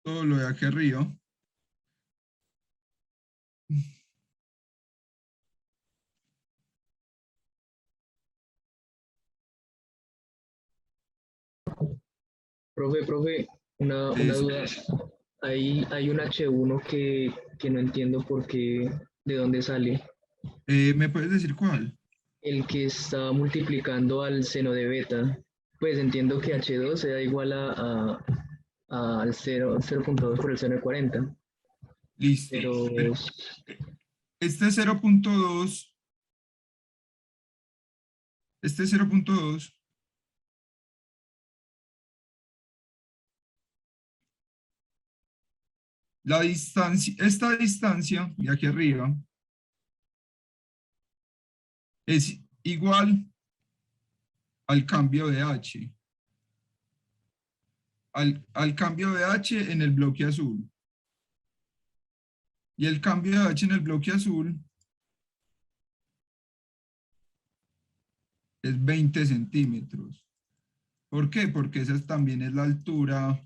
todo lo de aquí arriba. Profe, una Es, duda. Hay un H1 que no entiendo por qué, de dónde sale. ¿Me puedes decir cuál? El que está multiplicando al seno de beta. Pues entiendo que H2 sea igual al 0.2 por el seno de 40. Listo. Pero Este 0.2, este 0.2 la distancia, esta distancia de aquí arriba es igual al cambio de H. Al cambio de H en el bloque azul. Y el cambio de H en el bloque azul es 20 centímetros. ¿Por qué? Porque esa también es la altura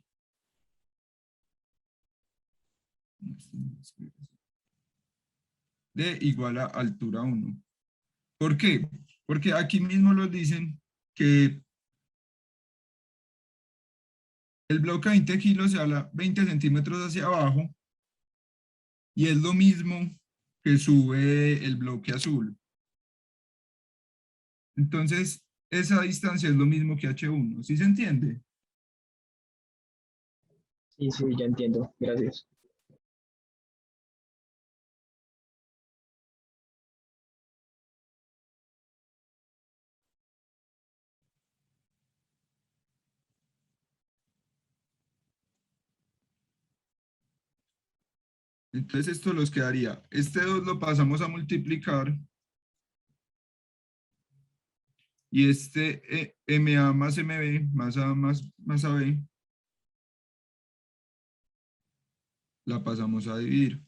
de igual a altura 1. ¿Por qué? Porque aquí mismo nos dicen que el bloque de 20 kilos se habla 20 centímetros hacia abajo y es lo mismo que sube el bloque azul. Entonces, esa distancia es lo mismo que H1. ¿Sí se entiende? sí, sí, ya entiendo. Gracias. Entonces esto nos quedaría. Este 2 lo pasamos a multiplicar. Y este MA más MB más A más AB la pasamos a dividir.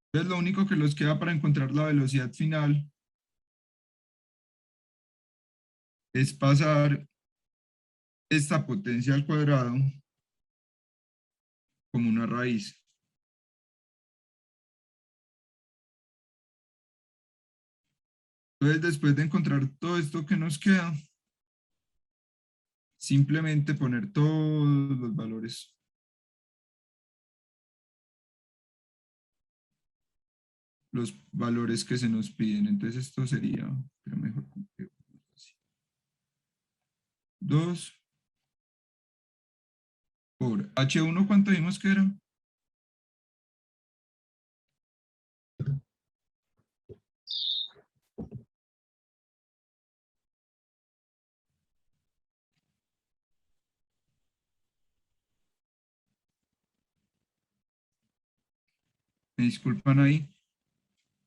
Entonces lo único que nos queda para encontrar la velocidad final es pasar esta potencia al cuadrado como una raíz. Entonces, después de encontrar todo esto que nos queda, simplemente poner todos los valores. Los valores que se nos piden. Entonces esto sería, pero mejor 2 por H1, ¿cuánto vimos que era? Me disculpan ahí.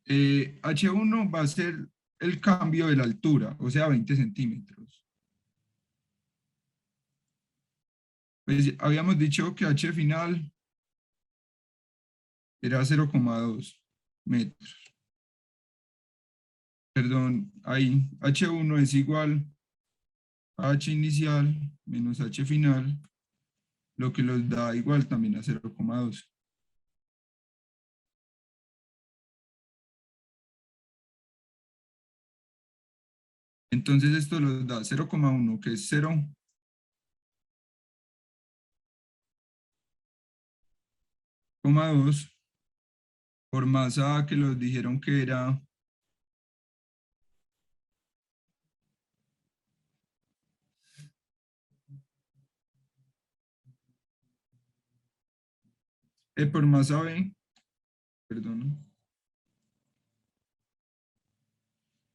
H1 va a ser el cambio de la altura, o sea, 20 centímetros. Pues habíamos dicho que H final era 0,2 metros. Perdón, ahí H1 es igual a H inicial menos H final, lo que nos da igual también a 0,2. Entonces esto nos da 0,1, que es 0,2 por masa que nos dijeron que era por masa B, perdón.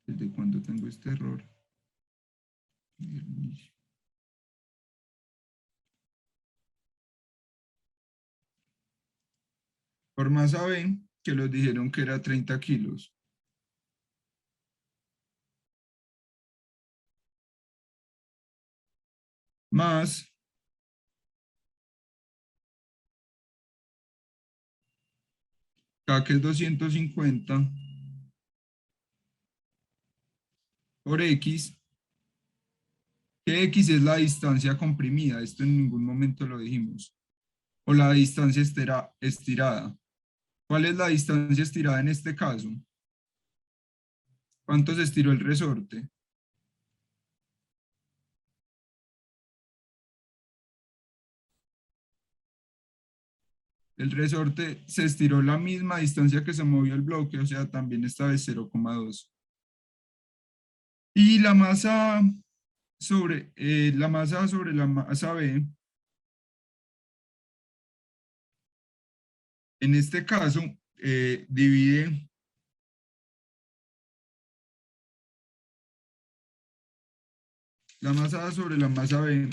¿Desde cuándo tengo este error? Por masa B, que nos dijeron que era 30 kilos. Más K, que es 250, por X, que X es la distancia comprimida. Esto en ningún momento lo dijimos. O la distancia estirada. ¿Cuál es la distancia estirada en este caso? ¿Cuánto se estiró el resorte? El resorte se estiró la misma distancia que se movió el bloque, o sea, también esta vez 0,2. Y la masa sobre la masa B, en este caso, divide la masa A sobre la masa B.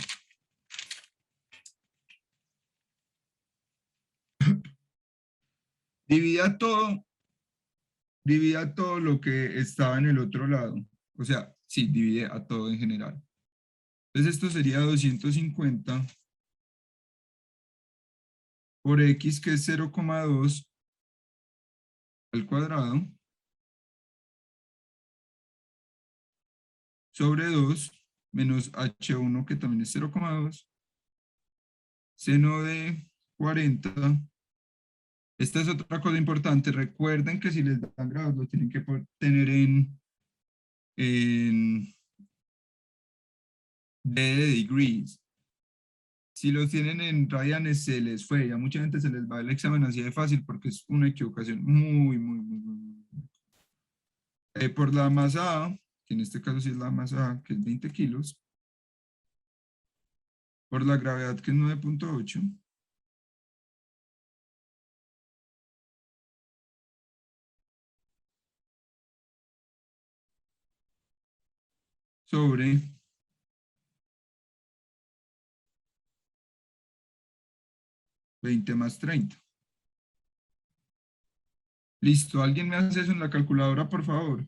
Divide a todo lo que estaba en el otro lado. O sea, sí, divide a todo en general. Entonces esto sería 250 por X, que es 0,2 al cuadrado, sobre 2 menos H1, que también es 0,2, seno de 40. Esta es otra cosa importante. Recuerden que si les dan grados, lo tienen que tener en de degrees. Si lo tienen en radianes, se les fue. Y a mucha gente se les va el examen así de fácil porque es una equivocación muy. Por la masa A, que en este caso sí es la masa A, que es 20 kilos, por la gravedad, que es 9,8, sobre 20 más 30. Listo, ¿alguien me hace eso en la calculadora, por favor?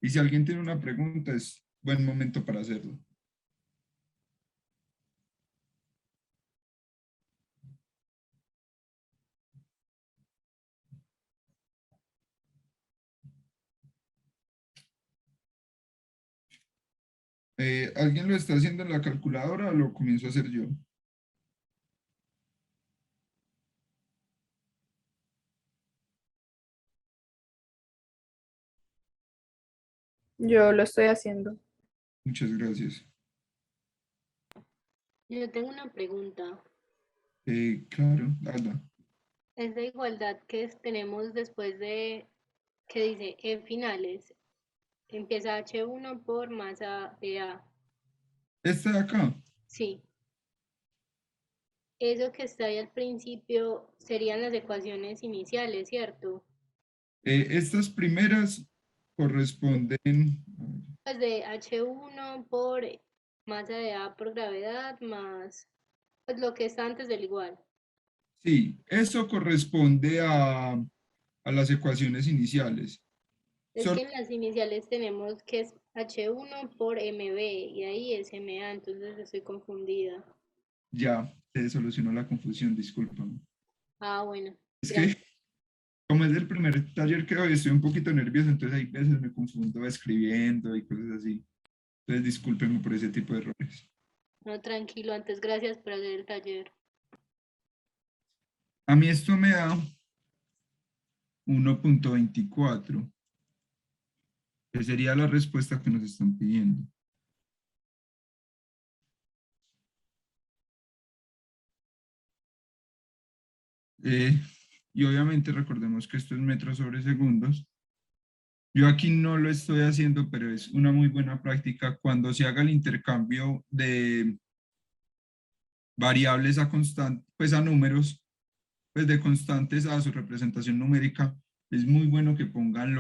Y si alguien tiene una pregunta, es buen momento para hacerlo. ¿Alguien lo está haciendo en la calculadora o lo comienzo a hacer yo? Yo lo estoy haciendo. Muchas gracias. Yo tengo una pregunta. Claro, Ada. Es la igualdad que tenemos después de que dice en finales. Empieza H1 por masa de A. Esta de acá, Sí. Eso que está ahí al principio serían las ecuaciones iniciales, ¿cierto? estas primeras corresponden, Pues de H1 por masa de A por gravedad más pues lo que está antes del igual. sí, eso corresponde a las ecuaciones iniciales. Es Solo que en las iniciales tenemos que es H1 por MB y ahí es MA, entonces estoy confundida. ya se solucionó la confusión, discúlpame. Ah, bueno, Es que gracias. como es el primer taller que hoy, estoy un poquito nervioso, entonces hay veces me confundo escribiendo y cosas así. Entonces discúlpenme por ese tipo de errores. No, tranquilo, antes gracias por hacer el taller. A mí esto me da 1.24, que sería la respuesta que nos están pidiendo. Y obviamente recordemos que esto es metros sobre segundos. Yo aquí no lo estoy haciendo, pero es una muy buena práctica cuando se haga el intercambio de variables a constantes, pues a números, pues de constantes a su representación numérica. Es muy bueno que pongan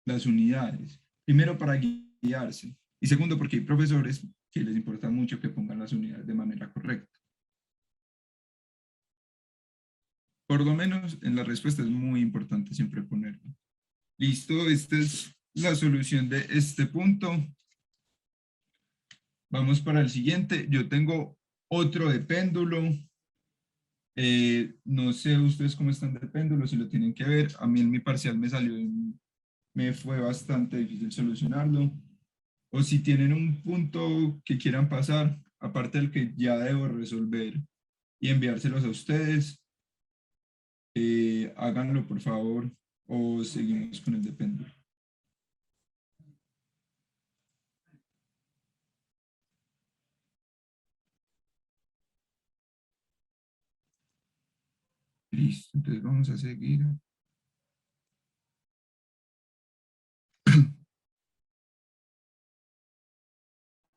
las unidades. Primero para guiarse y segundo porque hay profesores que les importa mucho que pongan las unidades de manera correcta. Por lo menos en la respuesta es muy importante siempre ponerlo. Listo, esta es la solución de este punto. Vamos para el siguiente. Yo tengo otro de péndulo. No sé ustedes cómo están de péndulo, si lo tienen que ver. A mí en mi parcial me fue bastante difícil solucionarlo. O si tienen un punto que quieran pasar, aparte del que ya debo resolver y enviárselos a ustedes, háganlo por favor o seguimos con el de péndulo. Listo, entonces vamos a seguir.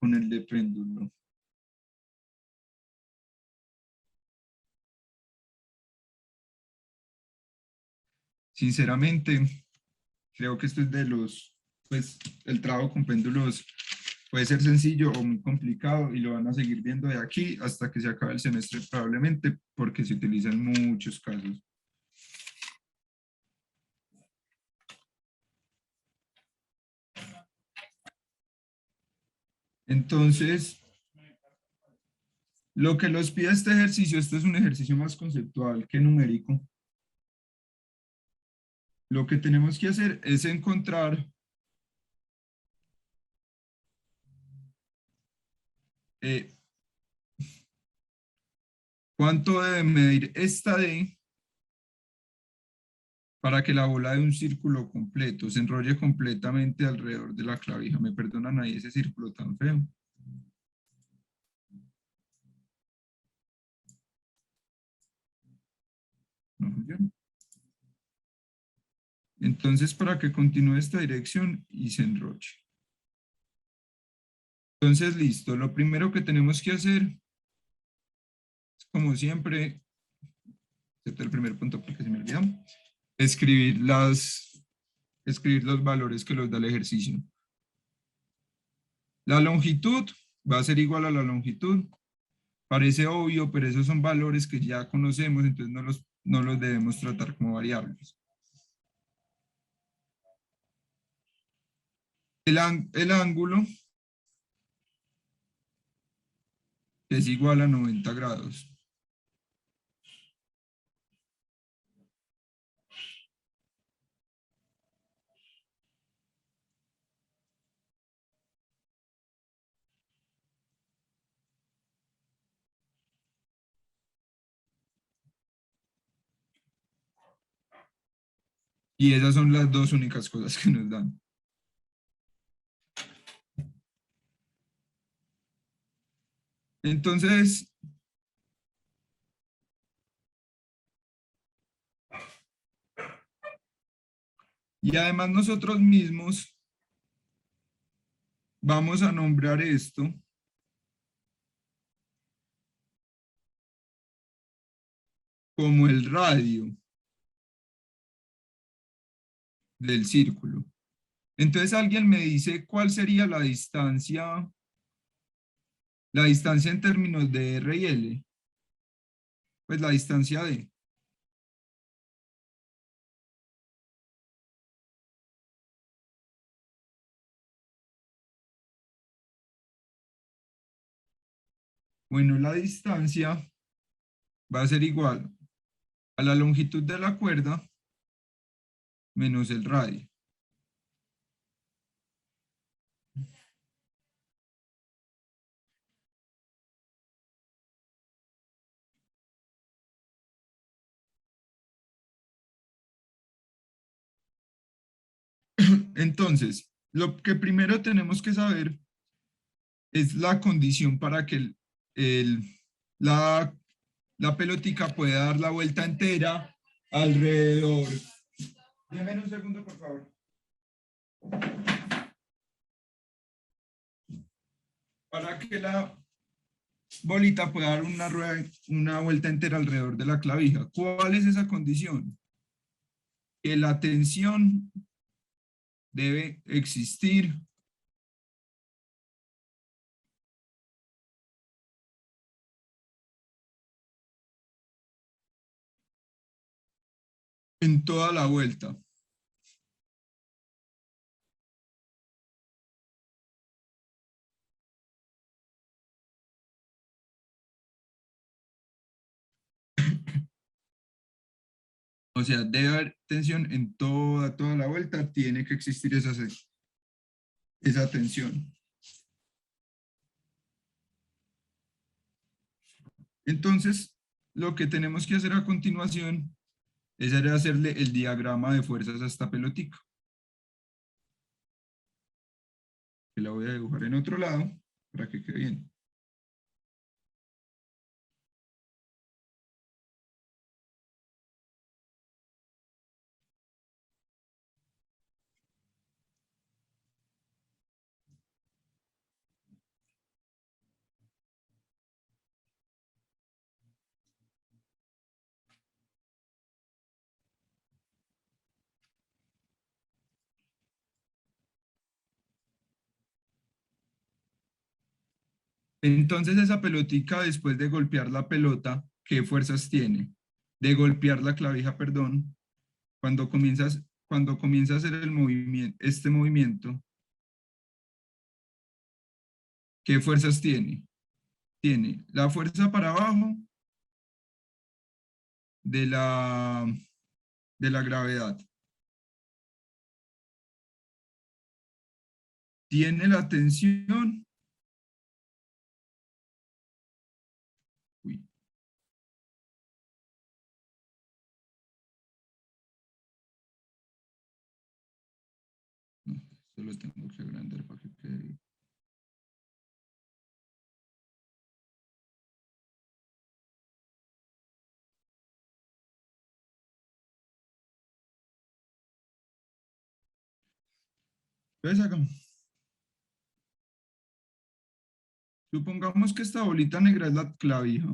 Con el de péndulo. Sinceramente, creo que esto es de pues el trabajo con péndulos puede ser sencillo o muy complicado y lo van a seguir viendo de aquí hasta que se acabe el semestre probablemente porque se utilizan muchos casos. Entonces, lo que los pide este ejercicio es un ejercicio más conceptual que numérico. Lo que tenemos que hacer es encontrar cuánto debe medir esta D para que la bola de un círculo completo se enrolle completamente alrededor de la clavija. Me perdonan ahí ese círculo tan feo. No funciona. Entonces, para que continúe esta dirección y se enroche. Entonces, listo. Lo primero que tenemos que hacer es, como siempre, excepto el primer punto porque se me olvidó, escribir los valores que nos da el ejercicio. La longitud va a ser igual a la longitud. Parece obvio, pero esos son valores que ya conocemos, entonces no los no los debemos tratar como variables. El ángulo es igual a 90 grados. Y esas son las dos únicas cosas que nos dan. Entonces, y además nosotros mismos vamos a nombrar esto como el radio del círculo. Entonces alguien me dice cuál sería la distancia en términos de R y L. Pues la distancia D. Bueno, la distancia va a ser igual a la longitud de la cuerda menos el radio. Entonces, lo que primero tenemos que saber es la condición para que la pelotica pueda dar la vuelta entera alrededor. Déjame un segundo, por favor. Para que la bolita pueda dar una vuelta entera alrededor de la clavija. ¿Cuál es esa condición? Que la tensión debe existir en toda la vuelta. O sea, debe haber tensión en toda la vuelta, tiene que existir esa tensión. Entonces, lo que tenemos que hacer a continuación es hacerle el diagrama de fuerzas a esta pelotica. Que la voy a dibujar en otro lado para que quede bien. Entonces esa pelotica, después de golpear la pelota, ¿qué fuerzas tiene? De golpear la clavija, perdón, cuando comienza a hacer este movimiento, ¿qué fuerzas tiene? Tiene la fuerza para abajo de la gravedad. Tiene la tensión. Uy. No, solo tengo que agrandar para que quede bien. ¿Ves acá? Supongamos que esta bolita negra es la clavija.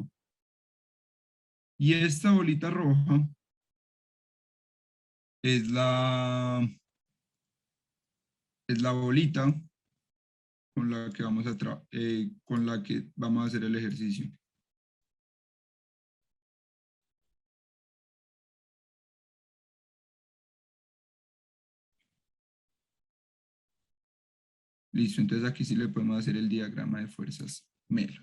Y esta bolita roja es la bolita con la que vamos a hacer el ejercicio. Listo, entonces aquí sí le podemos hacer el diagrama de fuerzas Melo.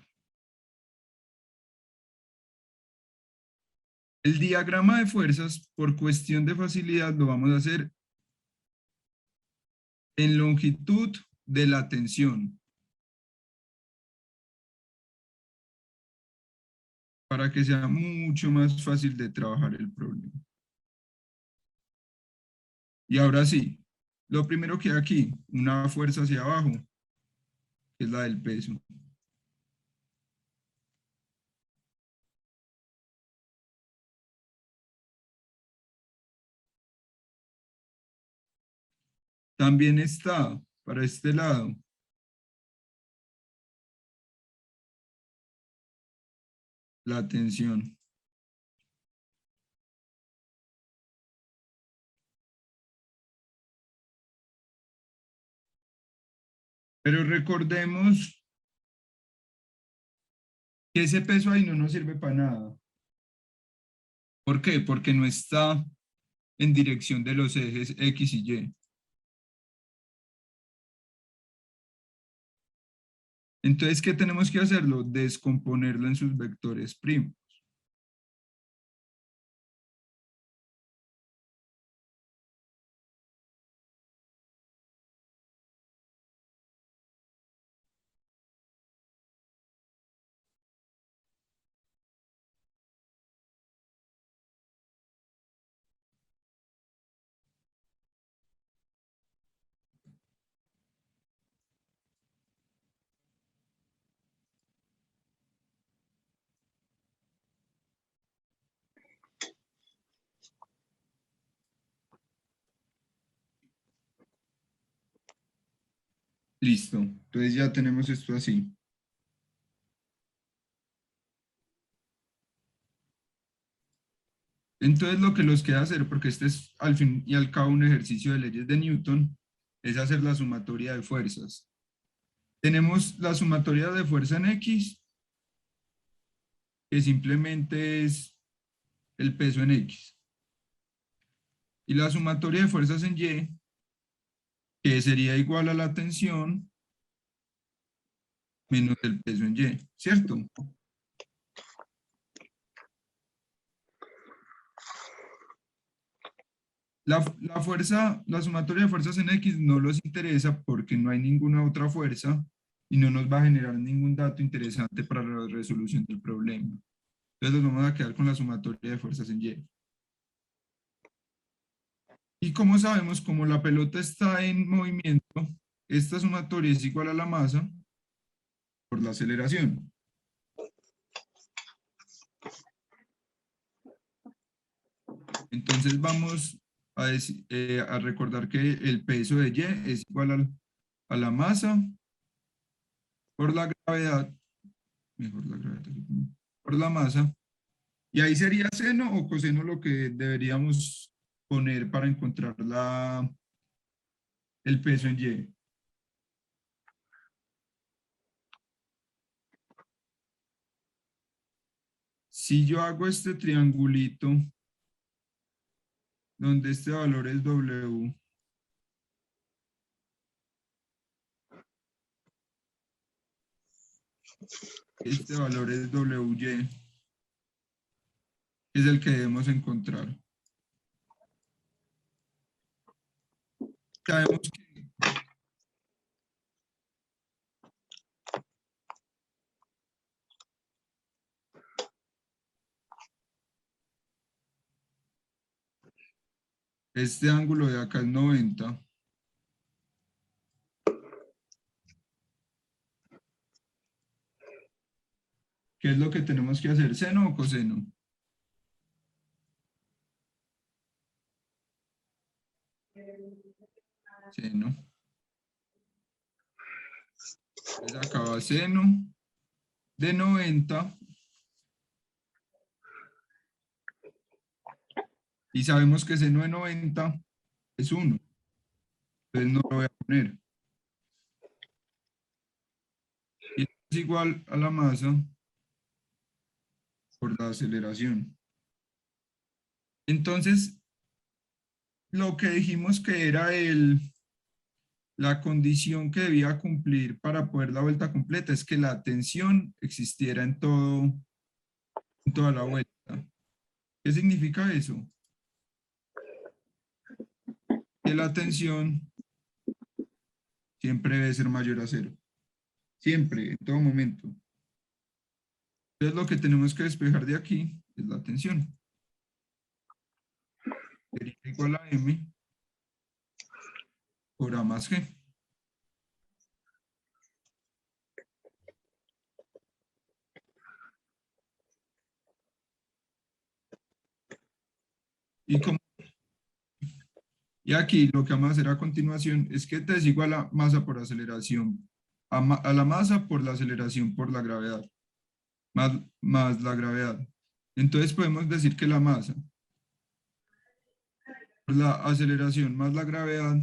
El diagrama de fuerzas, por cuestión de facilidad, lo vamos a hacer en longitud de la tensión, para que sea mucho más fácil de trabajar el problema. Y ahora sí, lo primero que hay aquí, una fuerza hacia abajo, que es la del peso. También está, para este lado, la tensión. Pero recordemos que ese peso ahí no nos sirve para nada. ¿Por qué? Porque no está en dirección de los ejes X y Y. Entonces, ¿qué tenemos que hacerlo? Descomponerlo en sus vectores primos. Listo. Entonces ya tenemos esto así. Entonces lo que nos queda hacer, porque este es al fin y al cabo un ejercicio de leyes de Newton, es hacer la sumatoria de fuerzas. Tenemos la sumatoria de fuerza en X, que simplemente es el peso en X. Y la sumatoria de fuerzas en Y, que sería igual a la tensión menos el peso en Y, ¿cierto? La fuerza, la sumatoria de fuerzas en X no los interesa porque no hay ninguna otra fuerza y no nos va a generar ningún dato interesante para la resolución del problema. Entonces nos vamos a quedar con la sumatoria de fuerzas en Y. Y como sabemos, como la pelota está en movimiento, esta sumatoria es igual a la masa por la aceleración. Entonces vamos a recordar que el peso de Y es igual a la masa por la gravedad, mejor la gravedad, por la masa. Y ahí sería seno o coseno lo que deberíamos poner para encontrar el peso en Y. Si yo hago este triangulito, donde este valor es W, este valor es WY, es el que debemos encontrar. Sabemos que este ángulo de acá es 90. ¿Qué es lo que tenemos que hacer? ¿Seno o coseno? Seno. Entonces acá va seno de 90. Y sabemos que seno de 90 es 1. Entonces no lo voy a poner. Y es igual a la masa por la aceleración. Entonces, lo que dijimos que era la condición que debía cumplir para poder la vuelta completa es que la tensión existiera en toda la vuelta. ¿Qué significa eso? Que la tensión siempre debe ser mayor a 0. Siempre, en todo momento. Entonces lo que tenemos que despejar de aquí es la tensión. Sería igual a M por A más G. Y aquí lo que vamos a hacer a continuación es que T es igual a masa por aceleración, a la masa por la aceleración por la gravedad, más la gravedad. Entonces podemos decir que la masa por la aceleración más la gravedad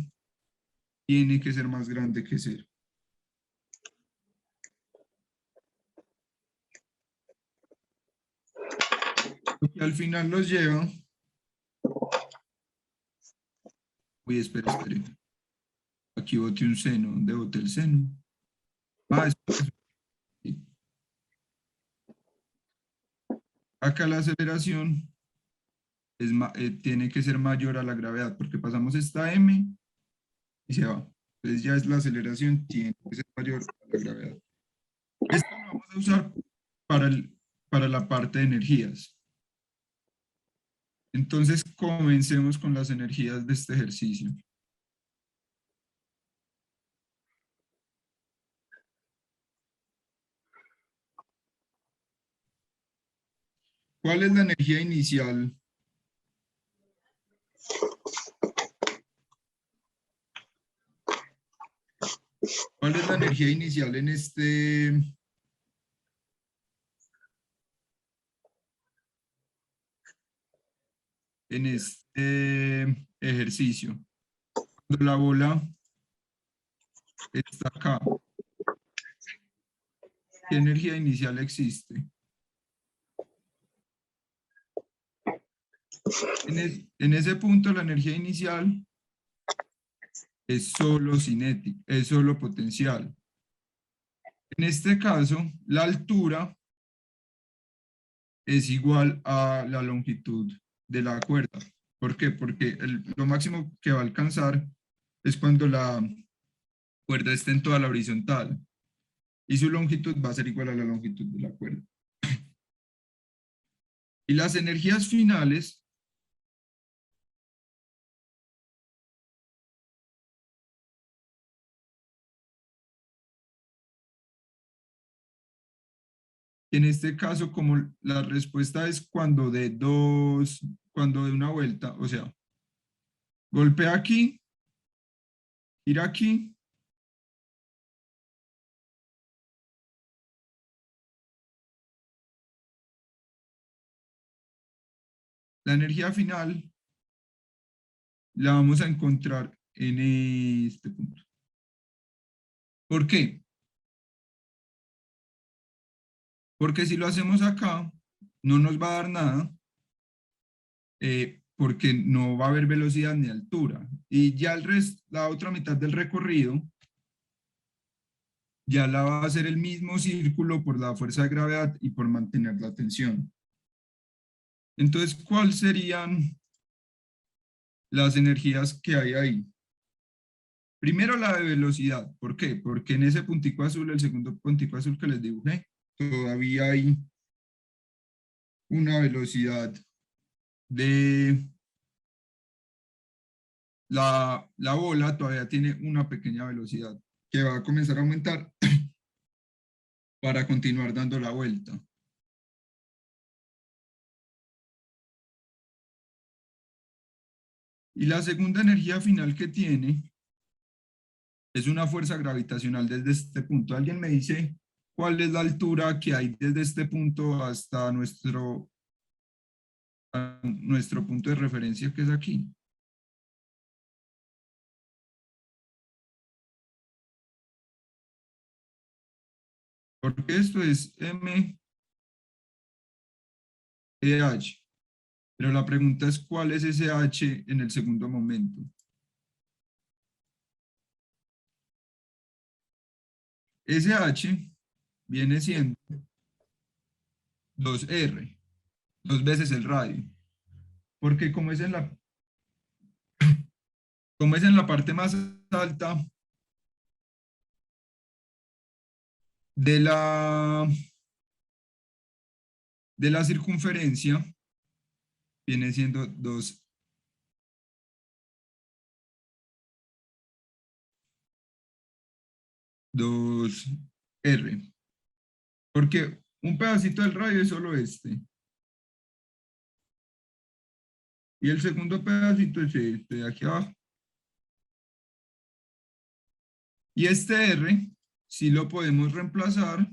tiene que ser más grande que 0. Lo que al final nos lleva... Uy, espere. Aquí boté un seno. ¿Dónde boté el seno? Acá la aceleración tiene que ser mayor a la gravedad, porque pasamos esta M y se va. Entonces ya es la aceleración, tiene que ser mayor a la gravedad. Esto lo vamos a usar para la parte de energías. Entonces comencemos con las energías de este ejercicio. ¿Cuál es la energía inicial? ¿Cuál es la energía inicial en este ejercicio? Cuando la bola está acá, ¿qué energía inicial existe? En ese punto la energía inicial es solo cinética, es solo potencial. En este caso, la altura es igual a la longitud de la cuerda. ¿Por qué? Porque lo máximo que va a alcanzar es cuando la cuerda esté en toda la horizontal. Y su longitud va a ser igual a la longitud de la cuerda. Y las energías finales en este caso, como la respuesta es cuando de una vuelta, o sea, golpea aquí, gira aquí, la energía final la vamos a encontrar en este punto. ¿Por qué? Porque si lo hacemos acá, no nos va a dar nada, porque no va a haber velocidad ni altura. Y ya la otra mitad del recorrido ya la va a hacer el mismo círculo por la fuerza de gravedad y por mantener la tensión. Entonces, ¿cuáles serían las energías que hay ahí? Primero la de velocidad. ¿Por qué? Porque en ese puntico azul, el segundo puntico azul que les dibujé, todavía hay una velocidad de la bola, todavía tiene una pequeña velocidad que va a comenzar a aumentar para continuar dando la vuelta. Y la segunda energía final que tiene es una fuerza gravitacional desde este punto. ¿Alguien me dice cuál es la altura que hay desde este punto hasta nuestro punto de referencia, que es aquí? Porque esto es M E H. Pero la pregunta es cuál es ese H en el segundo momento. SH viene siendo 2R, dos veces el radio, porque como es en la parte más alta de la circunferencia, viene siendo 2R, porque un pedacito del radio es solo este, y el segundo pedacito es este de aquí abajo. Y este R sí lo podemos reemplazar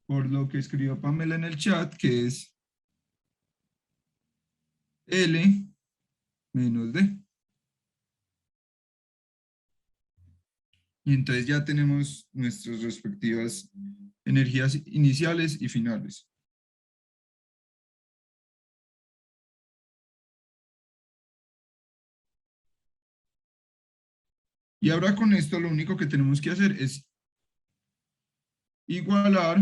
por lo que escribió Pamela en el chat, que es L menos D. Y entonces ya tenemos nuestras respectivas energías iniciales y finales. Y ahora con esto lo único que tenemos que hacer es igualar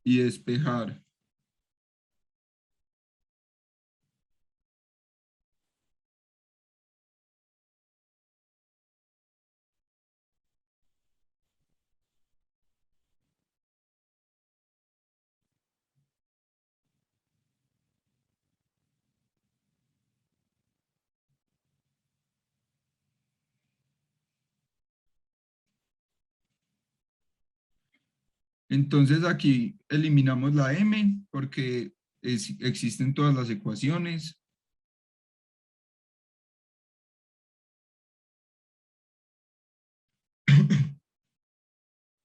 y despejar. Entonces aquí eliminamos la M porque existen todas las ecuaciones.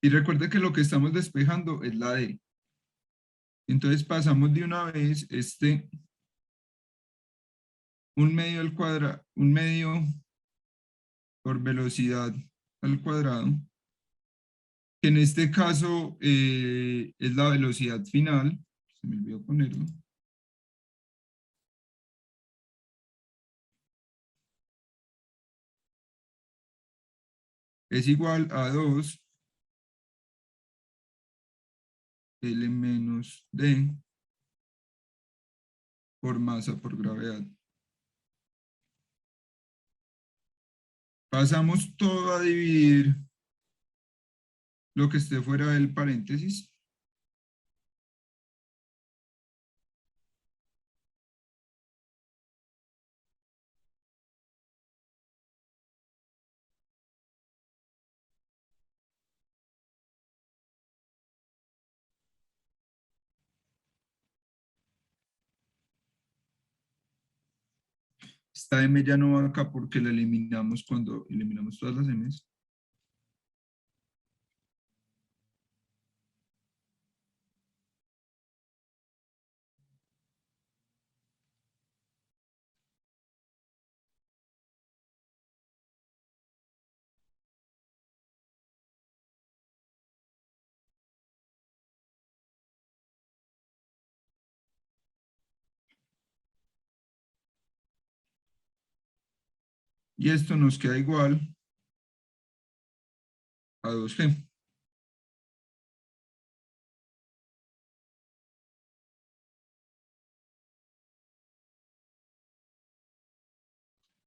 Y recuerde que lo que estamos despejando es la D. Entonces pasamos de una vez un medio por velocidad al cuadrado, que en este caso es la velocidad final. Se me olvidó ponerlo. Es igual a 2 L menos D por masa por gravedad. Pasamos todo a dividir lo que esté fuera del paréntesis. Esta M ya no va acá porque la eliminamos cuando eliminamos todas las M's. Y esto nos queda igual a 2G.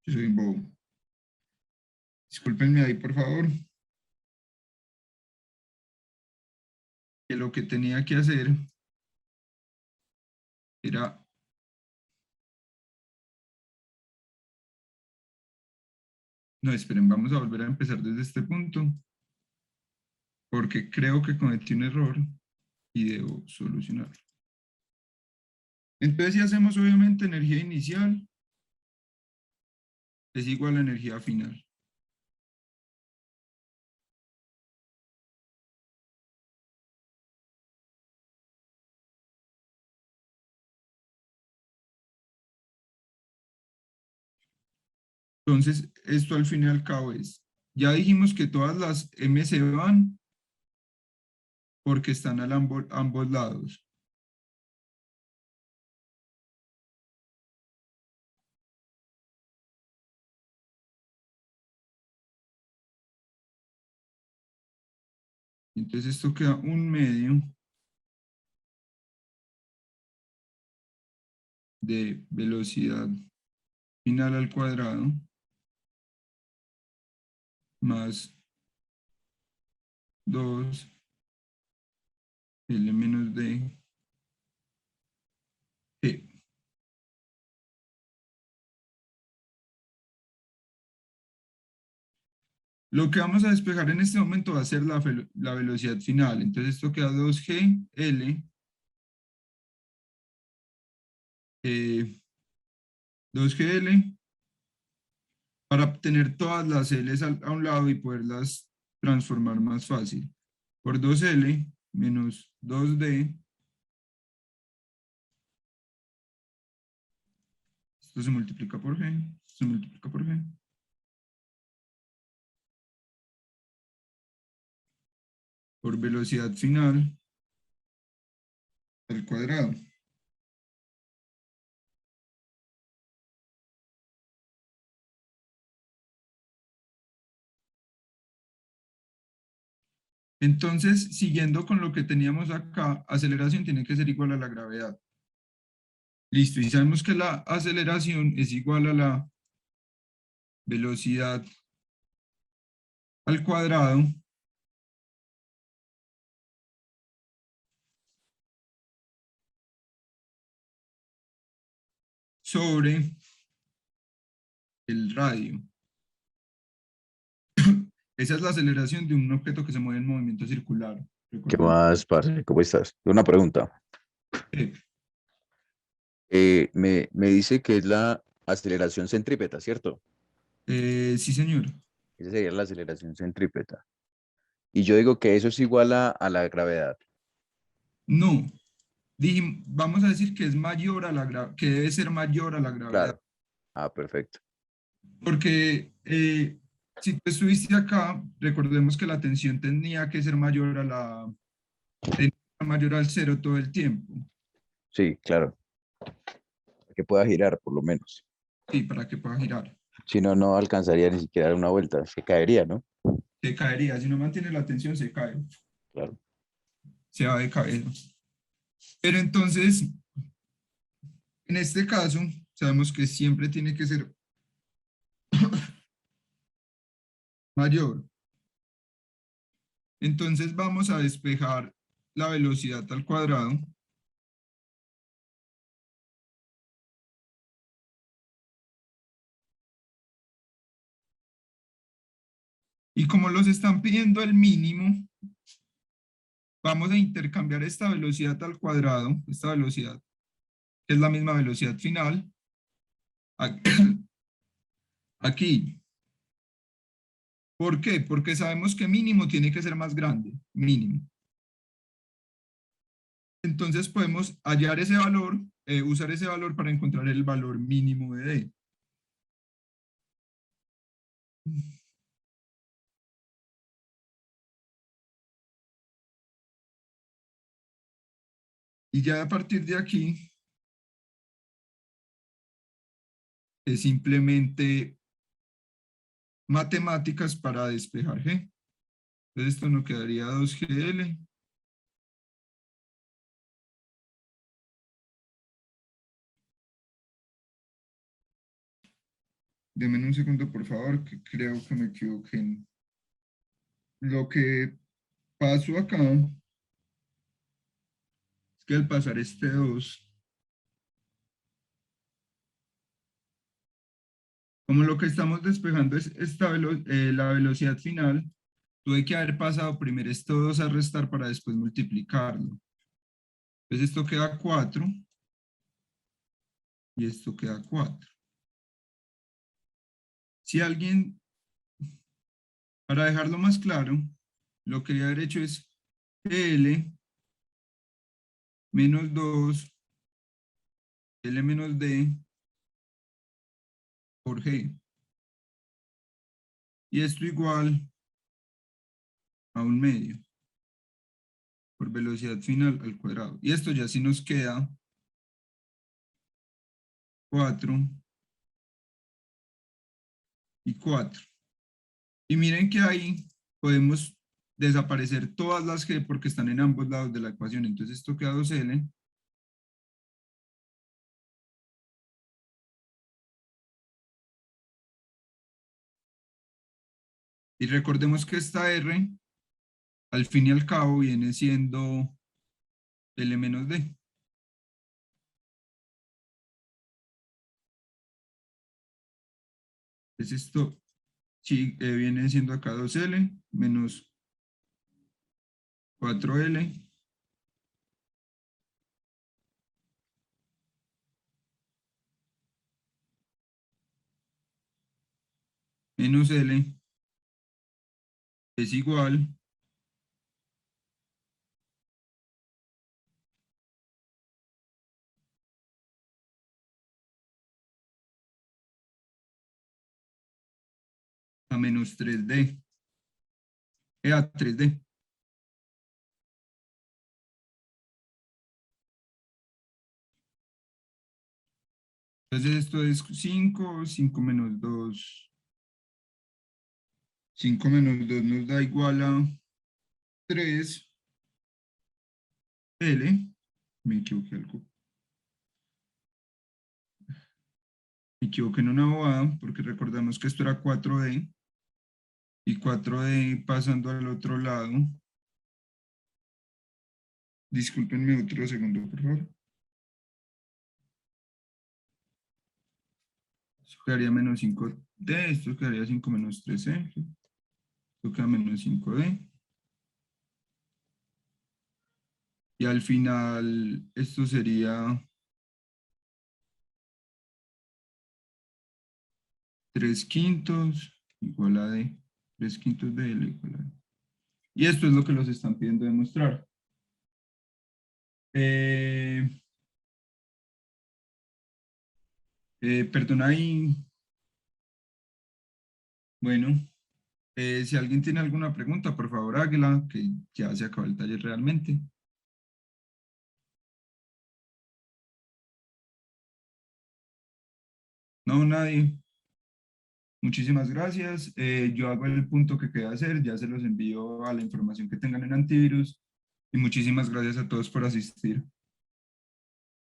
Yo soy bobo. Discúlpenme ahí, por favor. Que lo que tenía que hacer era... No, esperen, vamos a volver a empezar desde este punto, porque creo que cometí un error y debo solucionarlo. Entonces, si hacemos obviamente energía inicial, es igual a energía final. Entonces, esto al fin y al cabo es ya dijimos que todas las m se van porque están a ambos lados. Entonces esto queda 1/2 de velocidad final al cuadrado más 2 L menos D G. Lo que vamos a despejar en este momento va a ser la velocidad final. Entonces esto queda 2G L 2GL para obtener todas las L's a un lado y poderlas transformar más fácil. Por 2L menos 2D. Esto se multiplica por G. Esto se multiplica por G. Por velocidad final al cuadrado. Entonces, siguiendo con lo que teníamos acá, aceleración tiene que ser igual a la gravedad. Listo, y sabemos que la aceleración es igual a la velocidad al cuadrado sobre el radio. Esa es la aceleración de un objeto que se mueve en movimiento circular. ¿Qué Recuerden. más, parce? ¿Cómo estás? Una pregunta. Me dice que es la aceleración centrípeta, ¿cierto? Sí, señor. Esa sería la aceleración centrípeta. Y yo digo que eso es igual a la gravedad. No. Vamos a decir que es mayor a la que debe ser mayor a la gravedad. Claro. Ah, perfecto. Porque si tú estuviste acá, recordemos que la tensión tenía que ser mayor mayor al cero todo el tiempo. Sí, claro. Que pueda girar, por lo menos. Sí, para que pueda girar. Si no, no alcanzaría ni siquiera a dar una vuelta. Se caería, ¿no? Se caería. Si no mantiene la tensión, se cae. Claro. Se va de cabeza. Pero entonces, en este caso, sabemos que siempre tiene que ser mayor. Entonces vamos a despejar la velocidad al cuadrado. Y como los están pidiendo el mínimo, vamos a intercambiar esta velocidad al cuadrado, esta velocidad, que es la misma velocidad final, aquí. ¿Por qué? Porque sabemos que mínimo tiene que ser más grande, mínimo. Entonces podemos hallar ese valor, usar ese valor para encontrar el valor mínimo de D. Y ya a partir de aquí, es simplemente matemáticas para despejar G. Entonces esto nos quedaría 2GL. Denme un segundo, por favor, que creo que me equivoqué. Lo que paso acá es que al pasar este 2, como lo que estamos despejando es la velocidad final, tuve que haber pasado primero esto 2 a restar para después multiplicarlo. Entonces esto queda 4 y esto queda 4. Si alguien, para dejarlo más claro, lo que voy a haber hecho es L menos 2, L menos D por G. Y esto igual a 1/2 por velocidad final al cuadrado. Y esto ya sí nos queda 4 y 4. Y miren que ahí podemos desaparecer todas las g porque están en ambos lados de la ecuación. Entonces esto queda 2L. Y recordemos que esta R, al fin y al cabo, viene siendo L menos D. Entonces esto sí, viene siendo acá 2L menos 4L menos L es igual a menos 3D, a 3D. Entonces esto es 5 menos 2. 5 menos 2 nos da igual a 3L. Me equivoqué algo. Me equivoqué en una bobada porque recordamos que esto era 4D. Y 4D pasando al otro lado. Discúlpenme otro segundo, por favor. Esto quedaría menos 5D, esto quedaría 5 menos 3C. Esto queda menos 5D. Y al final esto sería 3/5 igual a D. 3/5 de L igual a D. Y esto es lo que los están pidiendo demostrar. Perdón ahí. Bueno, si alguien tiene alguna pregunta, por favor hágala, que ya se acabó el taller realmente. No, nadie. Muchísimas gracias. Yo hago el punto que queda hacer, ya se los envío a la información que tengan en antivirus. Y muchísimas gracias a todos por asistir.